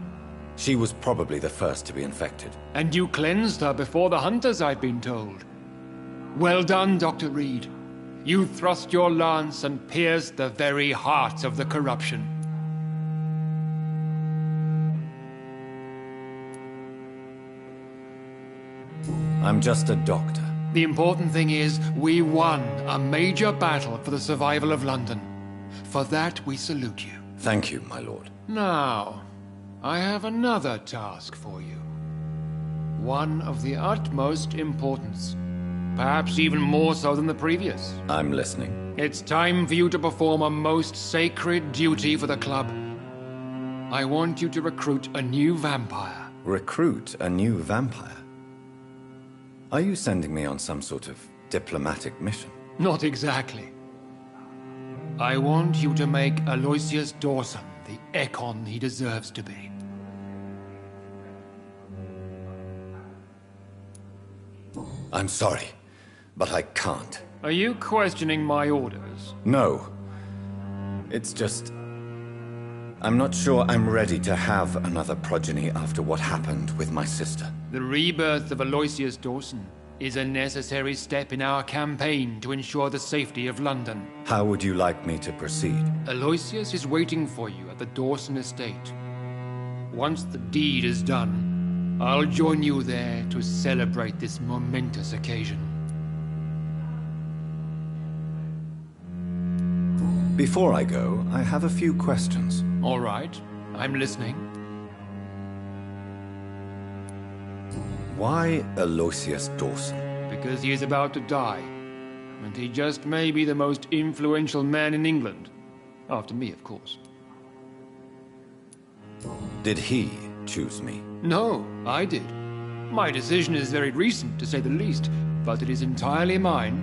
She was probably the first to be infected. And you cleansed her before the hunters, I've been told. Well done, Dr. Reed. You thrust your lance and pierced the very heart of the corruption. I'm just a doctor. The important thing is, we won a major battle for the survival of London. For that, we salute you. Thank you, my lord. Now, I have another task for you. One of the utmost importance. Perhaps even more so than the previous. I'm listening. It's time for you to perform a most sacred duty for the club. I want you to recruit a new vampire. Recruit a new vampire? Are you sending me on some sort of diplomatic mission? Not exactly. I want you to make Aloysius Dawson the Ekon he deserves to be. I'm sorry, but I can't. Are you questioning my orders? No. It's just... I'm not sure I'm ready to have another progeny after what happened with my sister. The rebirth of Aloysius Dawson is a necessary step in our campaign to ensure the safety of London. How would you like me to proceed? Aloysius is waiting for you at the Dawson estate. Once the deed is done, I'll join you there to celebrate this momentous occasion. Before I go, I have a few questions. All right, I'm listening. Why Aloysius Dawson? Because he is about to die, and he just may be the most influential man in England. After me, of course. Did he choose me? No, I did. My decision is very recent, to say the least, but it is entirely mine.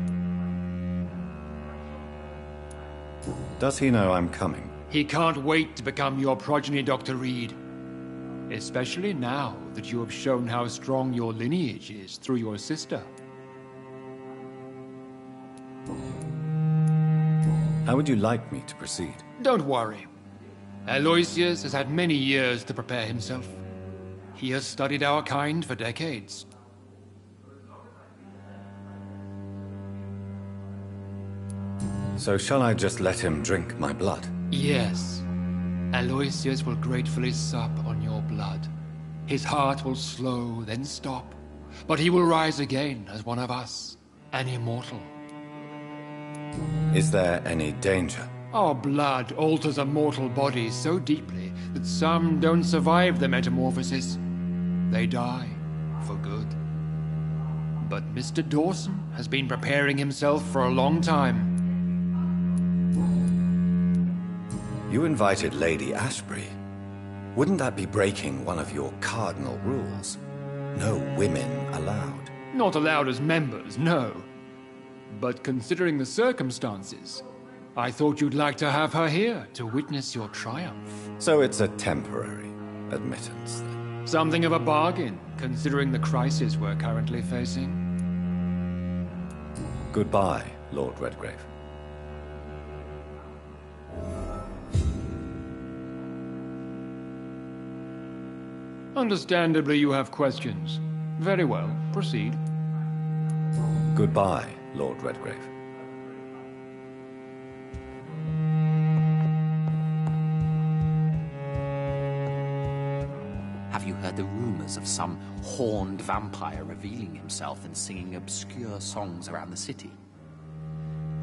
Does he know I'm coming? He can't wait to become your progeny, Dr. Reed. Especially now that you have shown how strong your lineage is through your sister. How would you like me to proceed? Don't worry. Aloysius has had many years to prepare himself. He has studied our kind for decades. So shall I just let him drink my blood? Yes. Aloysius will gratefully sup on your blood. His heart will slow, then stop. But he will rise again as one of us, an immortal. Is there any danger? Our blood alters a mortal body so deeply that some don't survive the metamorphosis. They die for good. But Mr. Dawson has been preparing himself for a long time. You invited Lady Ashbury. Wouldn't that be breaking one of your cardinal rules? No women allowed. Not allowed as members, no. But considering the circumstances, I thought you'd like to have her here to witness your triumph. So it's a temporary admittance, then? Something of a bargain, considering the crisis we're currently facing. Goodbye, Lord Redgrave. Understandably, you have questions. Very well, proceed. Goodbye, Lord Redgrave. Have you heard the rumors of some horned vampire revealing himself and singing obscure songs around the city?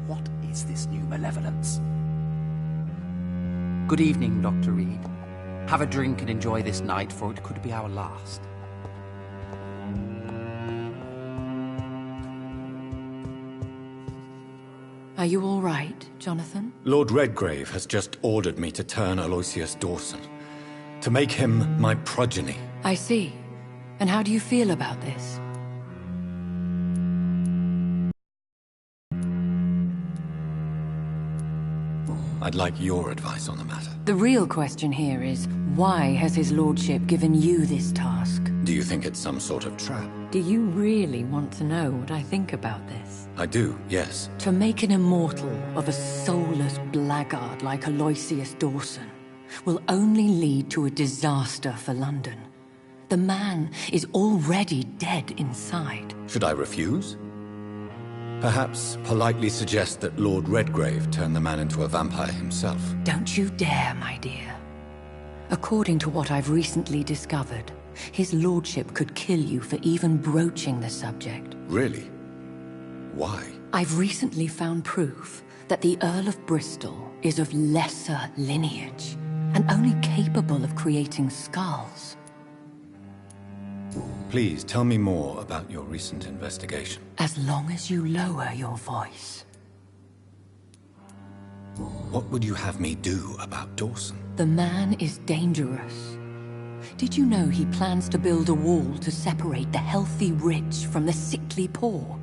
What is this new malevolence? Good evening, Dr. Reed. Have a drink and enjoy this night, for it could be our last. Are you all right, Jonathan? Lord Redgrave has just ordered me to turn Aloysius Dawson. To make him my progeny. I see. And how do you feel about this? I'd like your advice on the matter. The real question here is, why has his lordship given you this task? Do you think it's some sort of trap? Do you really want to know what I think about this? I do, yes. To make an immortal of a soulless blackguard like Aloysius Dawson will only lead to a disaster for London. The man is already dead inside. Should I refuse? Perhaps politely suggest that Lord Redgrave turned the man into a vampire himself. Don't you dare, my dear. According to what I've recently discovered, his lordship could kill you for even broaching the subject. Really? Why? I've recently found proof that the Earl of Bristol is of lesser lineage and only capable of creating skulls. Please tell me more about your recent investigation. As long as you lower your voice. What would you have me do about Dawson? The man is dangerous. Did you know he plans to build a wall to separate the healthy rich from the sickly poor?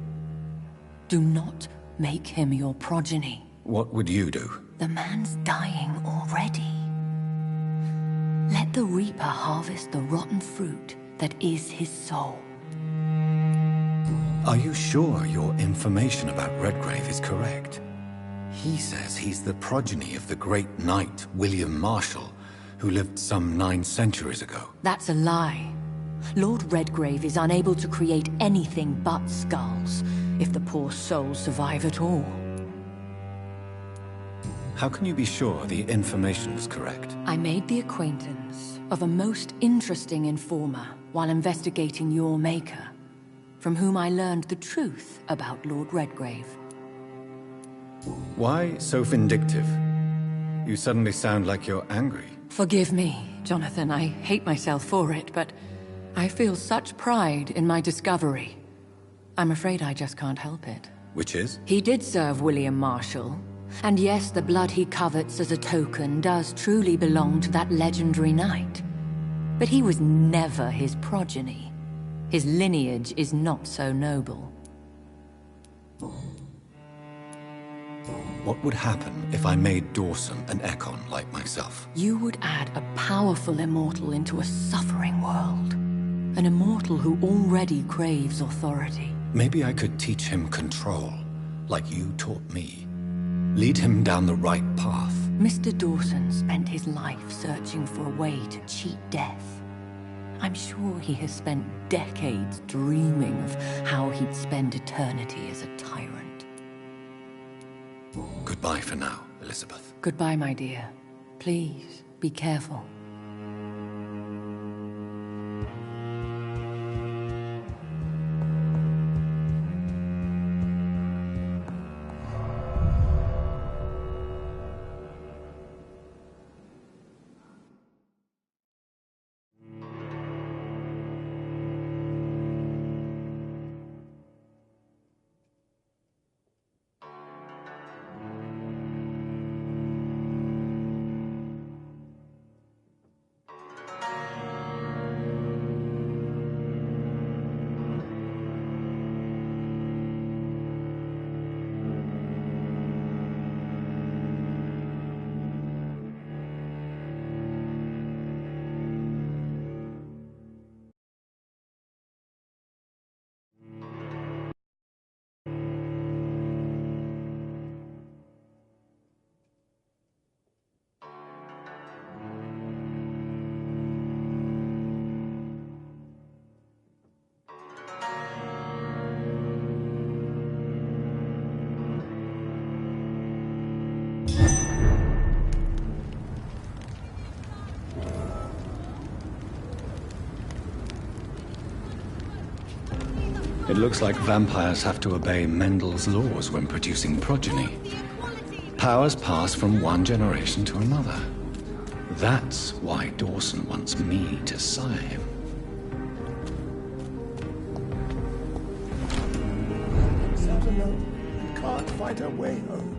Do not make him your progeny. What would you do? The man's dying already. Let the Reaper harvest the rotten fruit that is his soul. Are you sure your information about Redgrave is correct? He says he's the progeny of the great knight William Marshall, who lived some 9 centuries ago. That's a lie. Lord Redgrave is unable to create anything but skulls, if the poor souls survive at all. How can you be sure the information was correct? I made the acquaintance of a most interesting informer while investigating your maker, from whom I learned the truth about Lord Redgrave. Why so vindictive? You suddenly sound like you're angry. Forgive me, Jonathan. I hate myself for it, but I feel such pride in my discovery. I'm afraid I just can't help it. Which is? He did serve William Marshall. And yes, the blood he covets as a token does truly belong to that legendary knight. But he was never his progeny. His lineage is not so noble. What would happen if I made Dawson an Ekon like myself? You would add a powerful immortal into a suffering world. An immortal who already craves authority. Maybe I could teach him control, like you taught me. Lead him down the right path. Mr. Dawson spent his life searching for a way to cheat death. I'm sure he has spent decades dreaming of how he'd spend eternity as a tyrant. Goodbye for now, Elizabeth. Goodbye, my dear. Please, be careful. It looks like vampires have to obey Mendel's laws when producing progeny. Powers pass from one generation to another. That's why Dawson wants me to sire him. She's out alone and can't find her way home.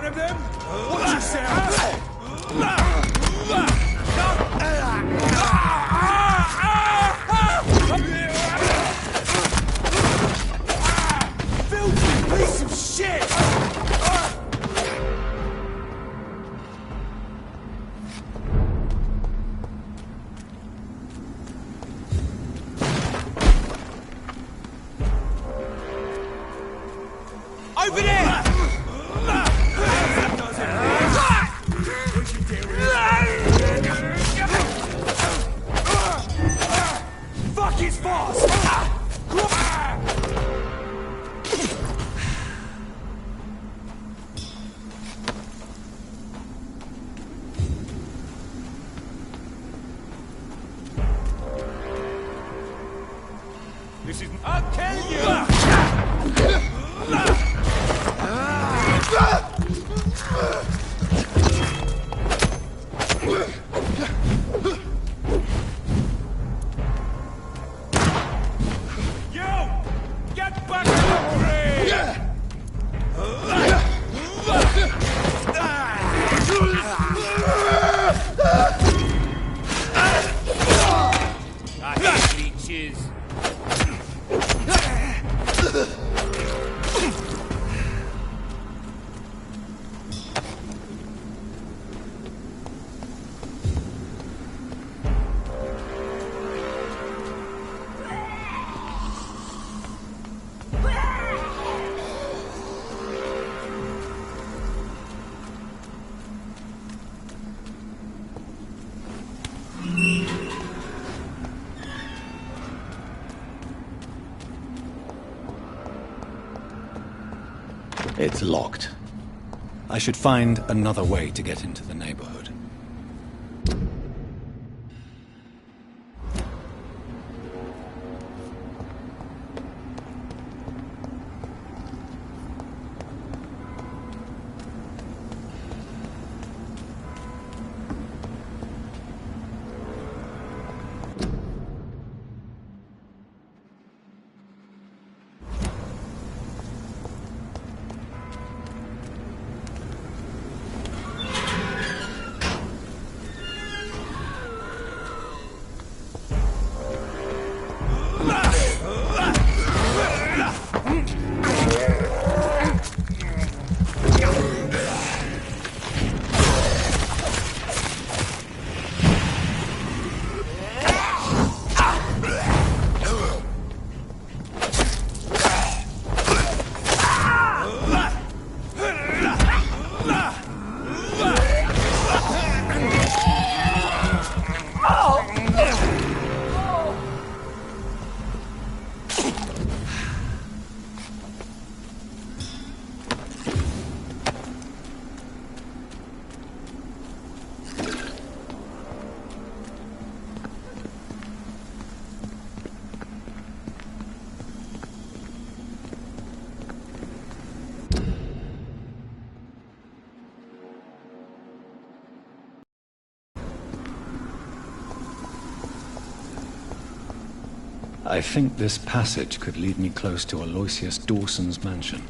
of them? Watch yourself! Filthy piece of shit! Over there! Fuck his boss! This is... I'll kill you! It's locked. I should find another way to get into the neighborhood. I think this passage could lead me close to Aloysius Dawson's mansion.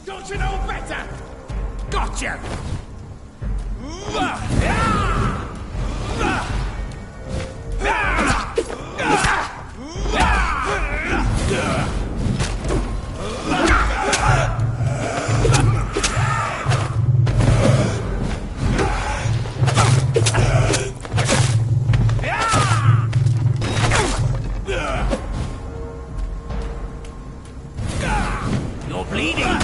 Don't you know better? Gotcha! You're bleeding!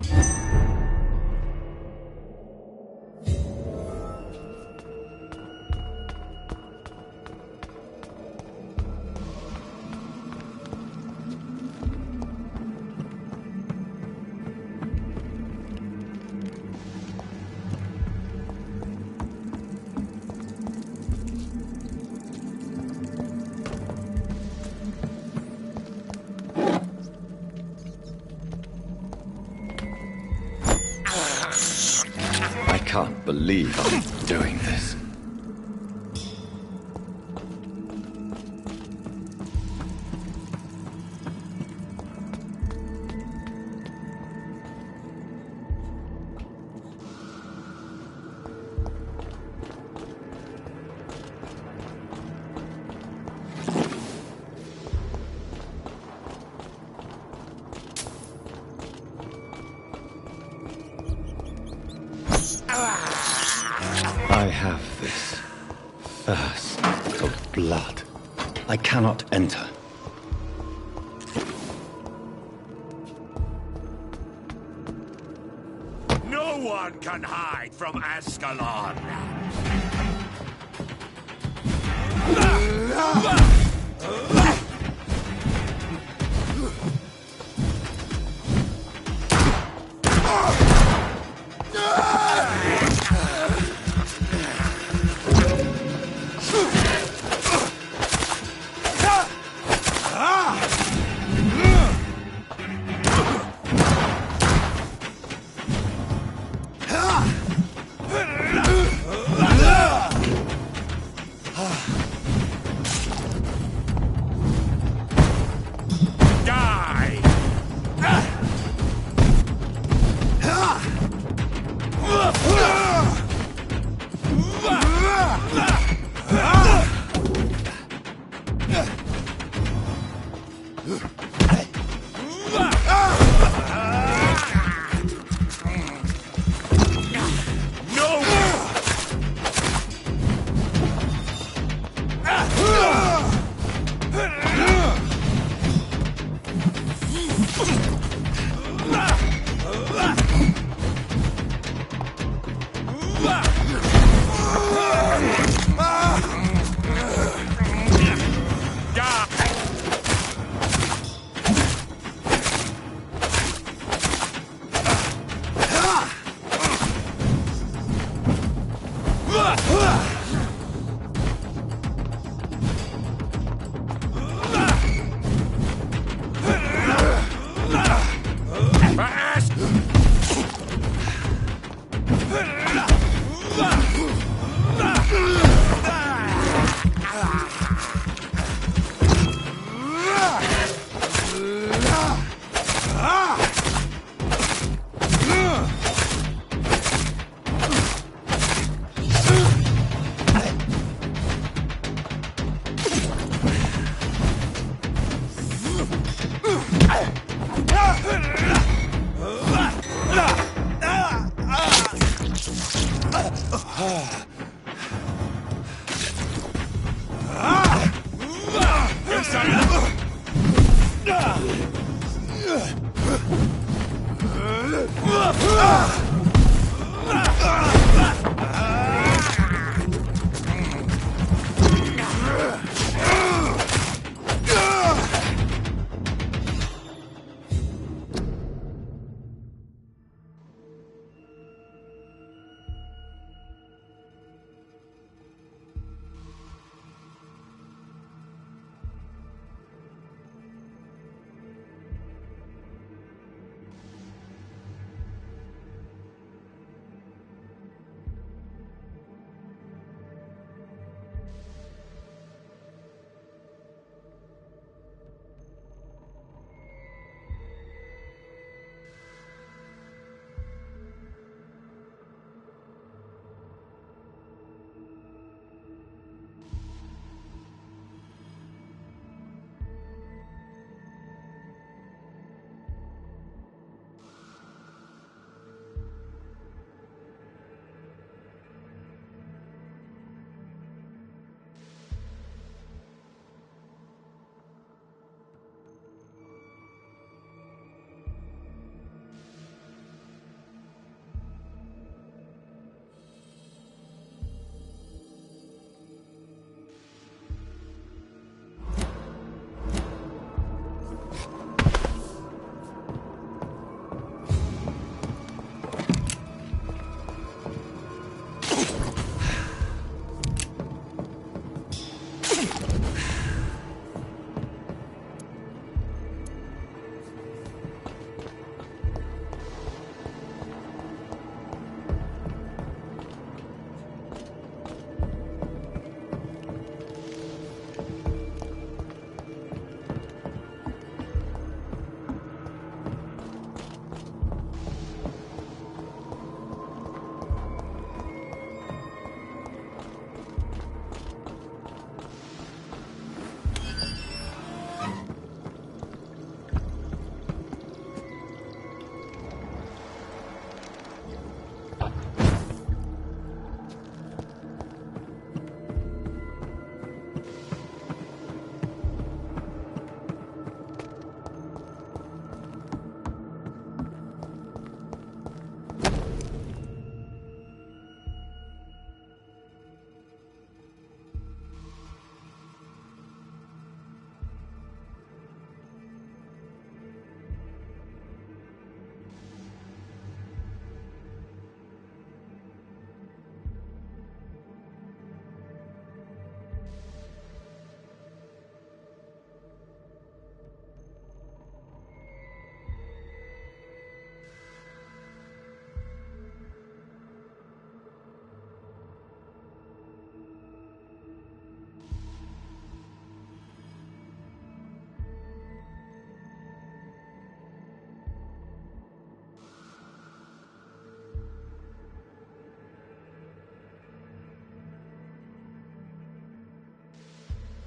I can't believe I'm doing this. I have this thirst of blood. I cannot enter. No one can hide from Ascalon!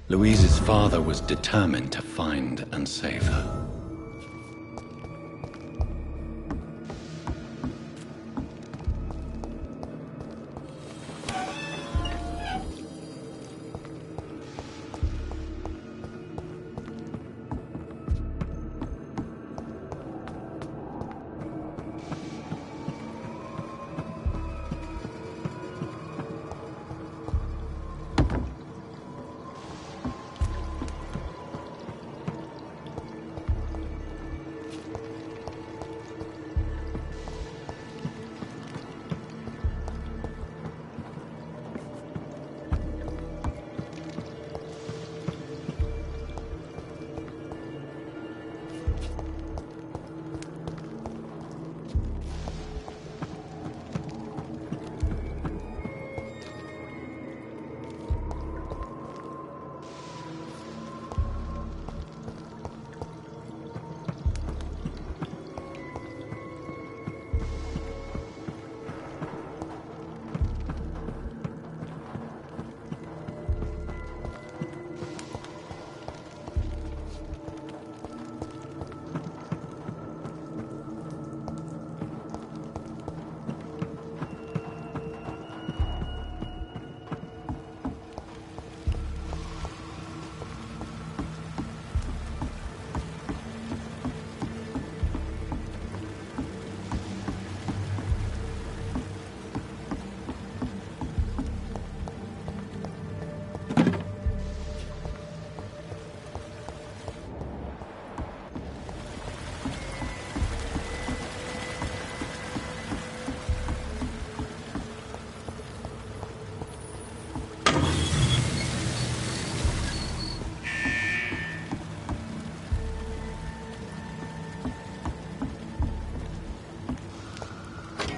Louise's father was determined to find and save her.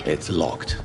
It's locked.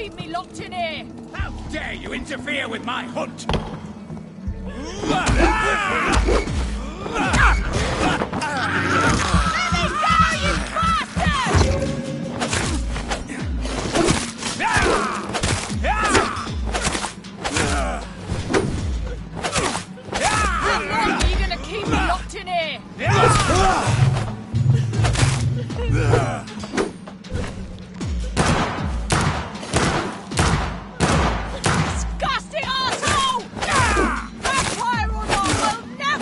keep me locked in here! How dare you interfere with my hunt! Disgusting arsehole! Vampire or not, we'll never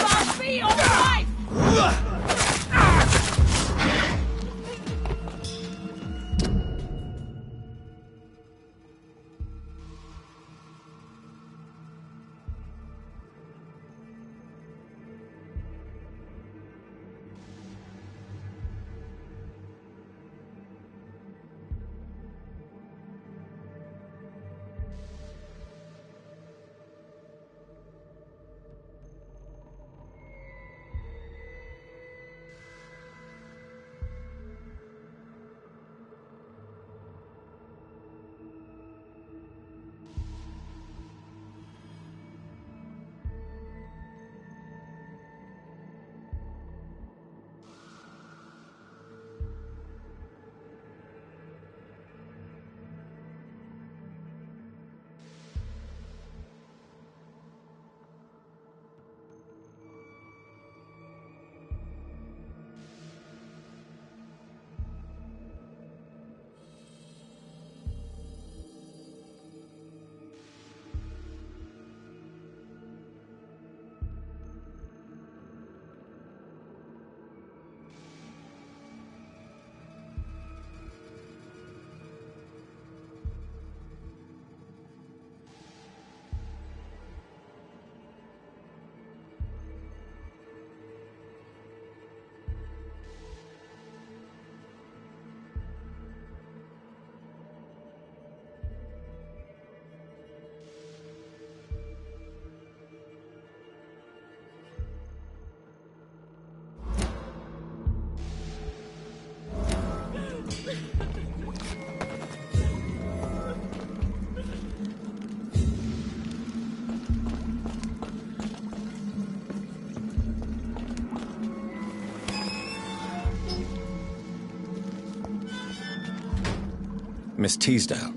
Miss Teasdale,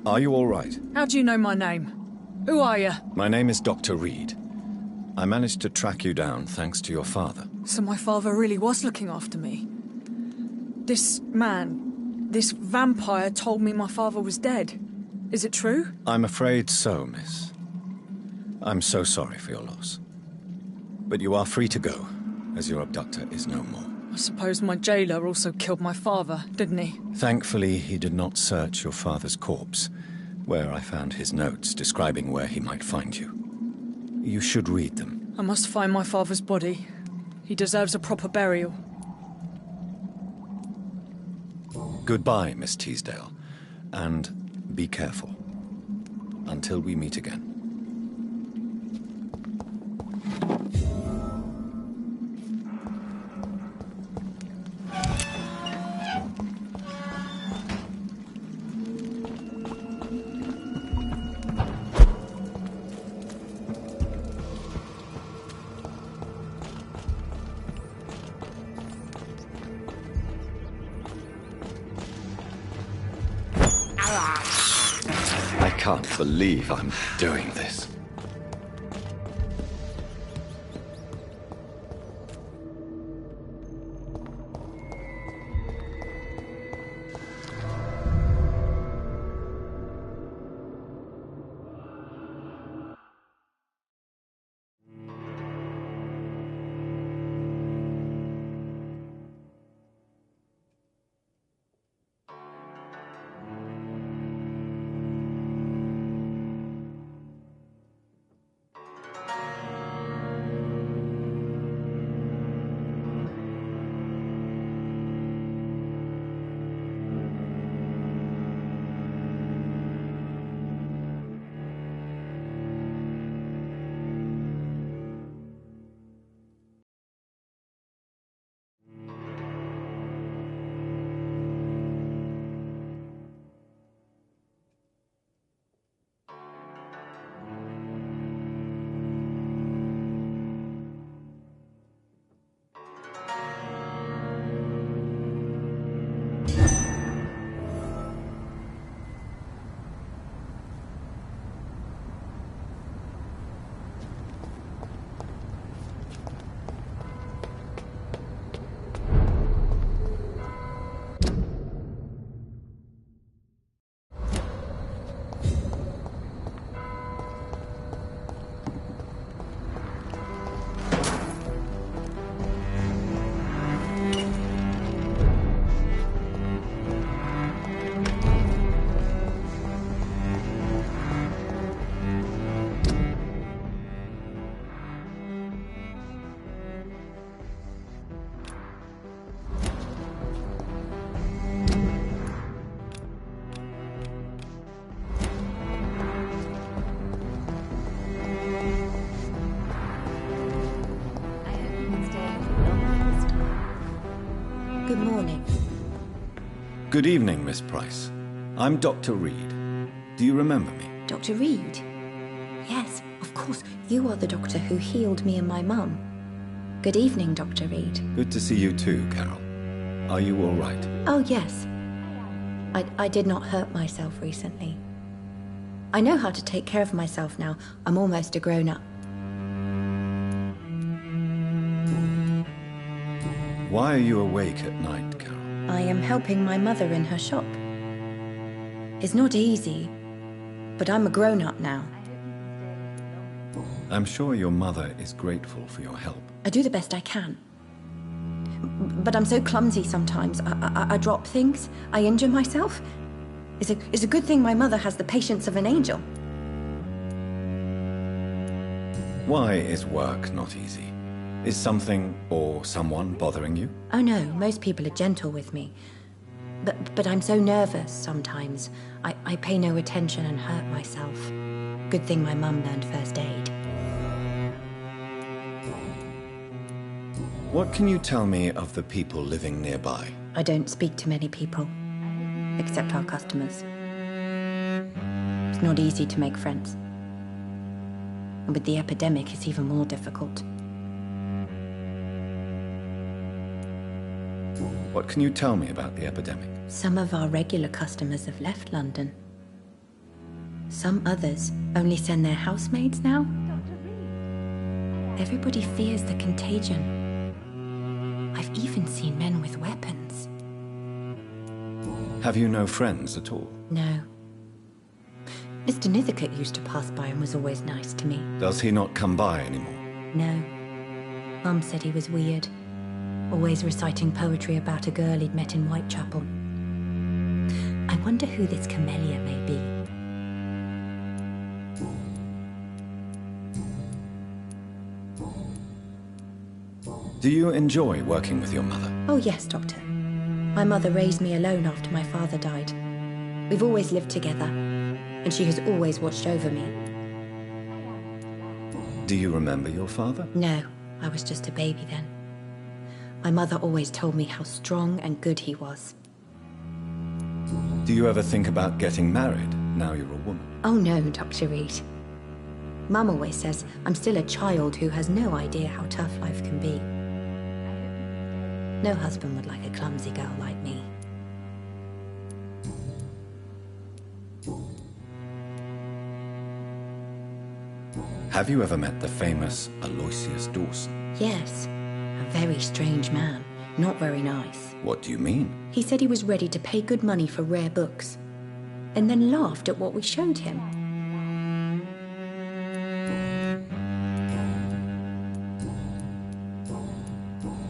are you all right? How do you know my name? Who are you? My name is Dr. Reed. I managed to track you down thanks to your father. So my father really was looking after me. This man, this vampire told me my father was dead. Is it true? I'm afraid so, miss. I'm so sorry for your loss. But you are free to go, as your abductor is no more. I suppose my jailer also killed my father, didn't he? Thankfully, he did not search your father's corpse, where I found his notes describing where he might find you. You should read them. I must find my father's body. He deserves a proper burial. Goodbye, Miss Teasdale, and be careful. Until we meet again. I can't believe I'm doing this. Good morning. Good evening, Miss Price. I'm Dr. Reed. Do you remember me? Dr. Reed? Yes, of course. You are the doctor who healed me and my mum. Good evening, Dr. Reed. Good to see you too, Carol. Are you all right? Oh, yes. I did not hurt myself recently. I know how to take care of myself now. I'm almost a grown-up. Why are you awake at night, Carol? I am helping my mother in her shop. It's not easy, but I'm a grown-up now. I'm sure your mother is grateful for your help. I do the best I can. But I'm so clumsy sometimes. I drop things. I injure myself. It's a good thing my mother has the patience of an angel. Why is work not easy? Is something or someone bothering you? Oh no, most people are gentle with me. But I'm so nervous sometimes. I pay no attention and hurt myself. Good thing my mum learned first aid. What can you tell me of the people living nearby? I don't speak to many people, except our customers. It's not easy to make friends. And with the epidemic, it's even more difficult. What can you tell me about the epidemic? Some of our regular customers have left London. Some others only send their housemaids now. Everybody fears the contagion. I've even seen men with weapons. Have you no friends at all? No. Mr. Nithercote used to pass by and was always nice to me. Does he not come by anymore? No. Mum said he was weird. Always reciting poetry about a girl he'd met in Whitechapel. I wonder who this camellia may be. Do you enjoy working with your mother? Oh yes, Doctor. My mother raised me alone after my father died. We've always lived together, and she has always watched over me. Do you remember your father? No, I was just a baby then. My mother always told me how strong and good he was. Do you ever think about getting married, now you're a woman? Oh no, Dr. Reed. Mum always says I'm still a child who has no idea how tough life can be. No husband would like a clumsy girl like me. Have you ever met the famous Aloysius Dawson? Yes, a very strange man. Not very nice. What do you mean? He said he was ready to pay good money for rare books, and then laughed at what we showed him.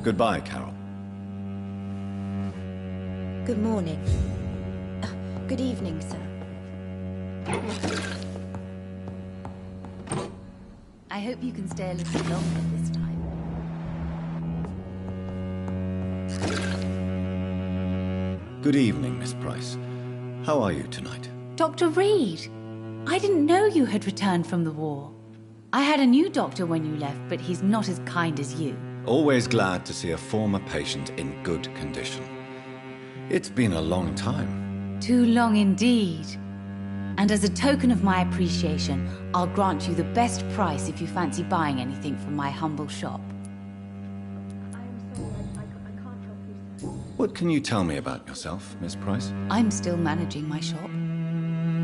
Goodbye, Carol. Good morning. Good evening, sir. I hope you can stay a little longer this time. Good evening, Miss Price. How are you tonight? Dr. Reed! I didn't know you had returned from the war. I had a new doctor when you left, but he's not as kind as you. Always glad to see a former patient in good condition. It's been a long time. Too long indeed. And as a token of my appreciation, I'll grant you the best price if you fancy buying anything from my humble shop. What can you tell me about yourself, Miss Price? I'm still managing my shop.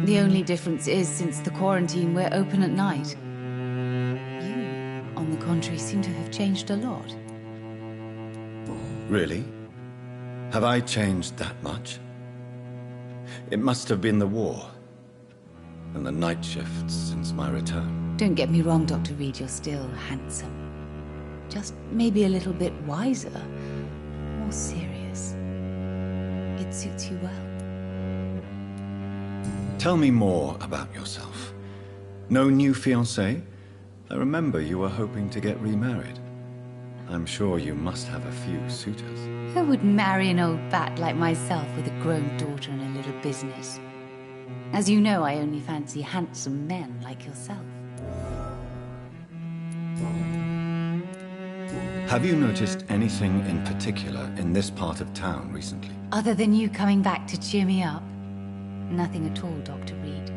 The only difference is, since the quarantine, we're open at night. You, on the contrary, seem to have changed a lot. Really? Have I changed that much? It must have been the war and the night shifts since my return. Don't get me wrong, Dr. Reed, you're still handsome. Just maybe a little bit wiser, more serious. It suits you well. Tell me more about yourself. No new fiancé? I remember you were hoping to get remarried. I'm sure you must have a few suitors. Who would marry an old bat like myself with a grown daughter and a little business? As you know, I only fancy handsome men like yourself. Have you noticed anything in particular in this part of town recently? Other than you coming back to cheer me up? Nothing at all, Dr. Reed.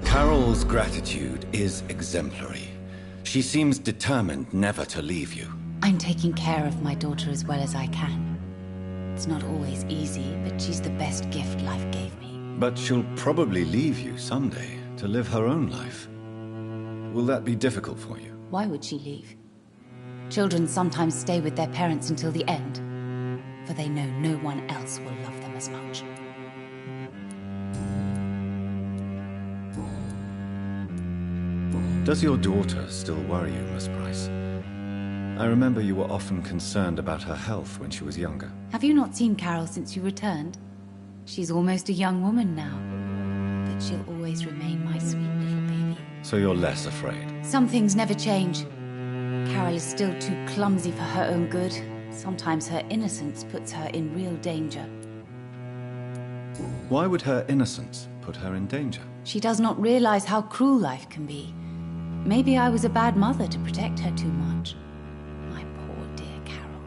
Carol's gratitude is exemplary. She seems determined never to leave you. I'm taking care of my daughter as well as I can. It's not always easy, but she's the best gift life gave me. But she'll probably leave you someday to live her own life. Will that be difficult for you? Why would she leave? Children sometimes stay with their parents until the end, for they know no one else will love them as much. Does your daughter still worry you, Miss Price? I remember you were often concerned about her health when she was younger. Have you not seen Carol since you returned? She's almost a young woman now, but she'll always remain my sweet little baby. So you're less afraid? Some things never change. Carol is still too clumsy for her own good. Sometimes her innocence puts her in real danger. Why would her innocence put her in danger? She does not realize how cruel life can be. Maybe I was a bad mother to protect her too much. My poor dear Carol.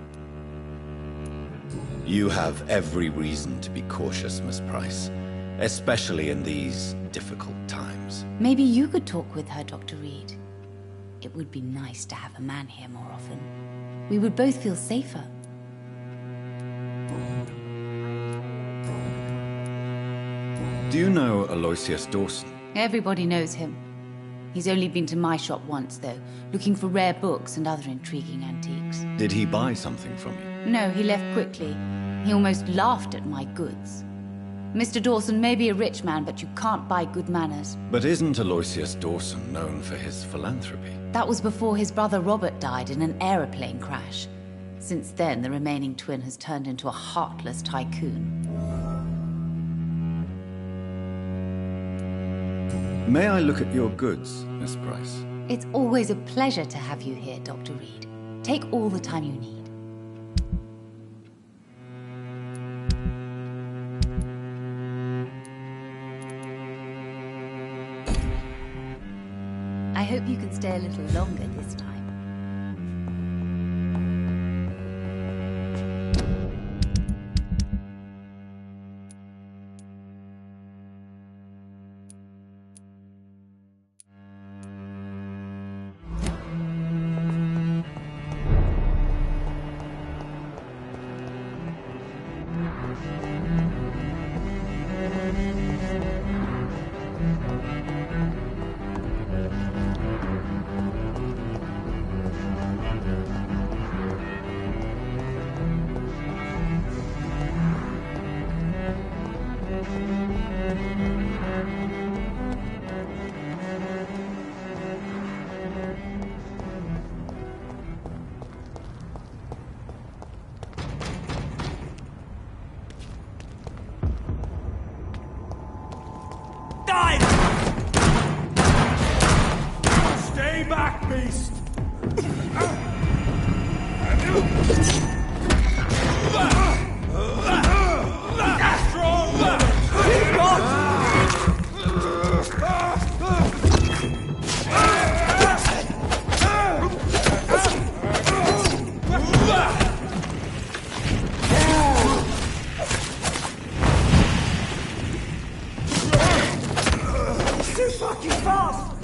You have every reason to be cautious, Miss Price. Especially in these difficult times. Maybe you could talk with her, Dr. Reed. It would be nice to have a man here more often. We would both feel safer. Do you know Aloysius Dawson? Everybody knows him. He's only been to my shop once, though, looking for rare books and other intriguing antiques. Did he buy something from you? No, he left quickly. He almost laughed at my goods. Mr. Dawson may be a rich man, but you can't buy good manners. But isn't Aloysius Dawson known for his philanthropy? That was before his brother Robert died in an aeroplane crash. Since then, the remaining twin has turned into a heartless tycoon. May I look at your goods, Miss Price? It's always a pleasure to have you here, Dr. Reed. Take all the time you need. I hope you can stay a little longer this time. Stay back, beast! Too fucking fast!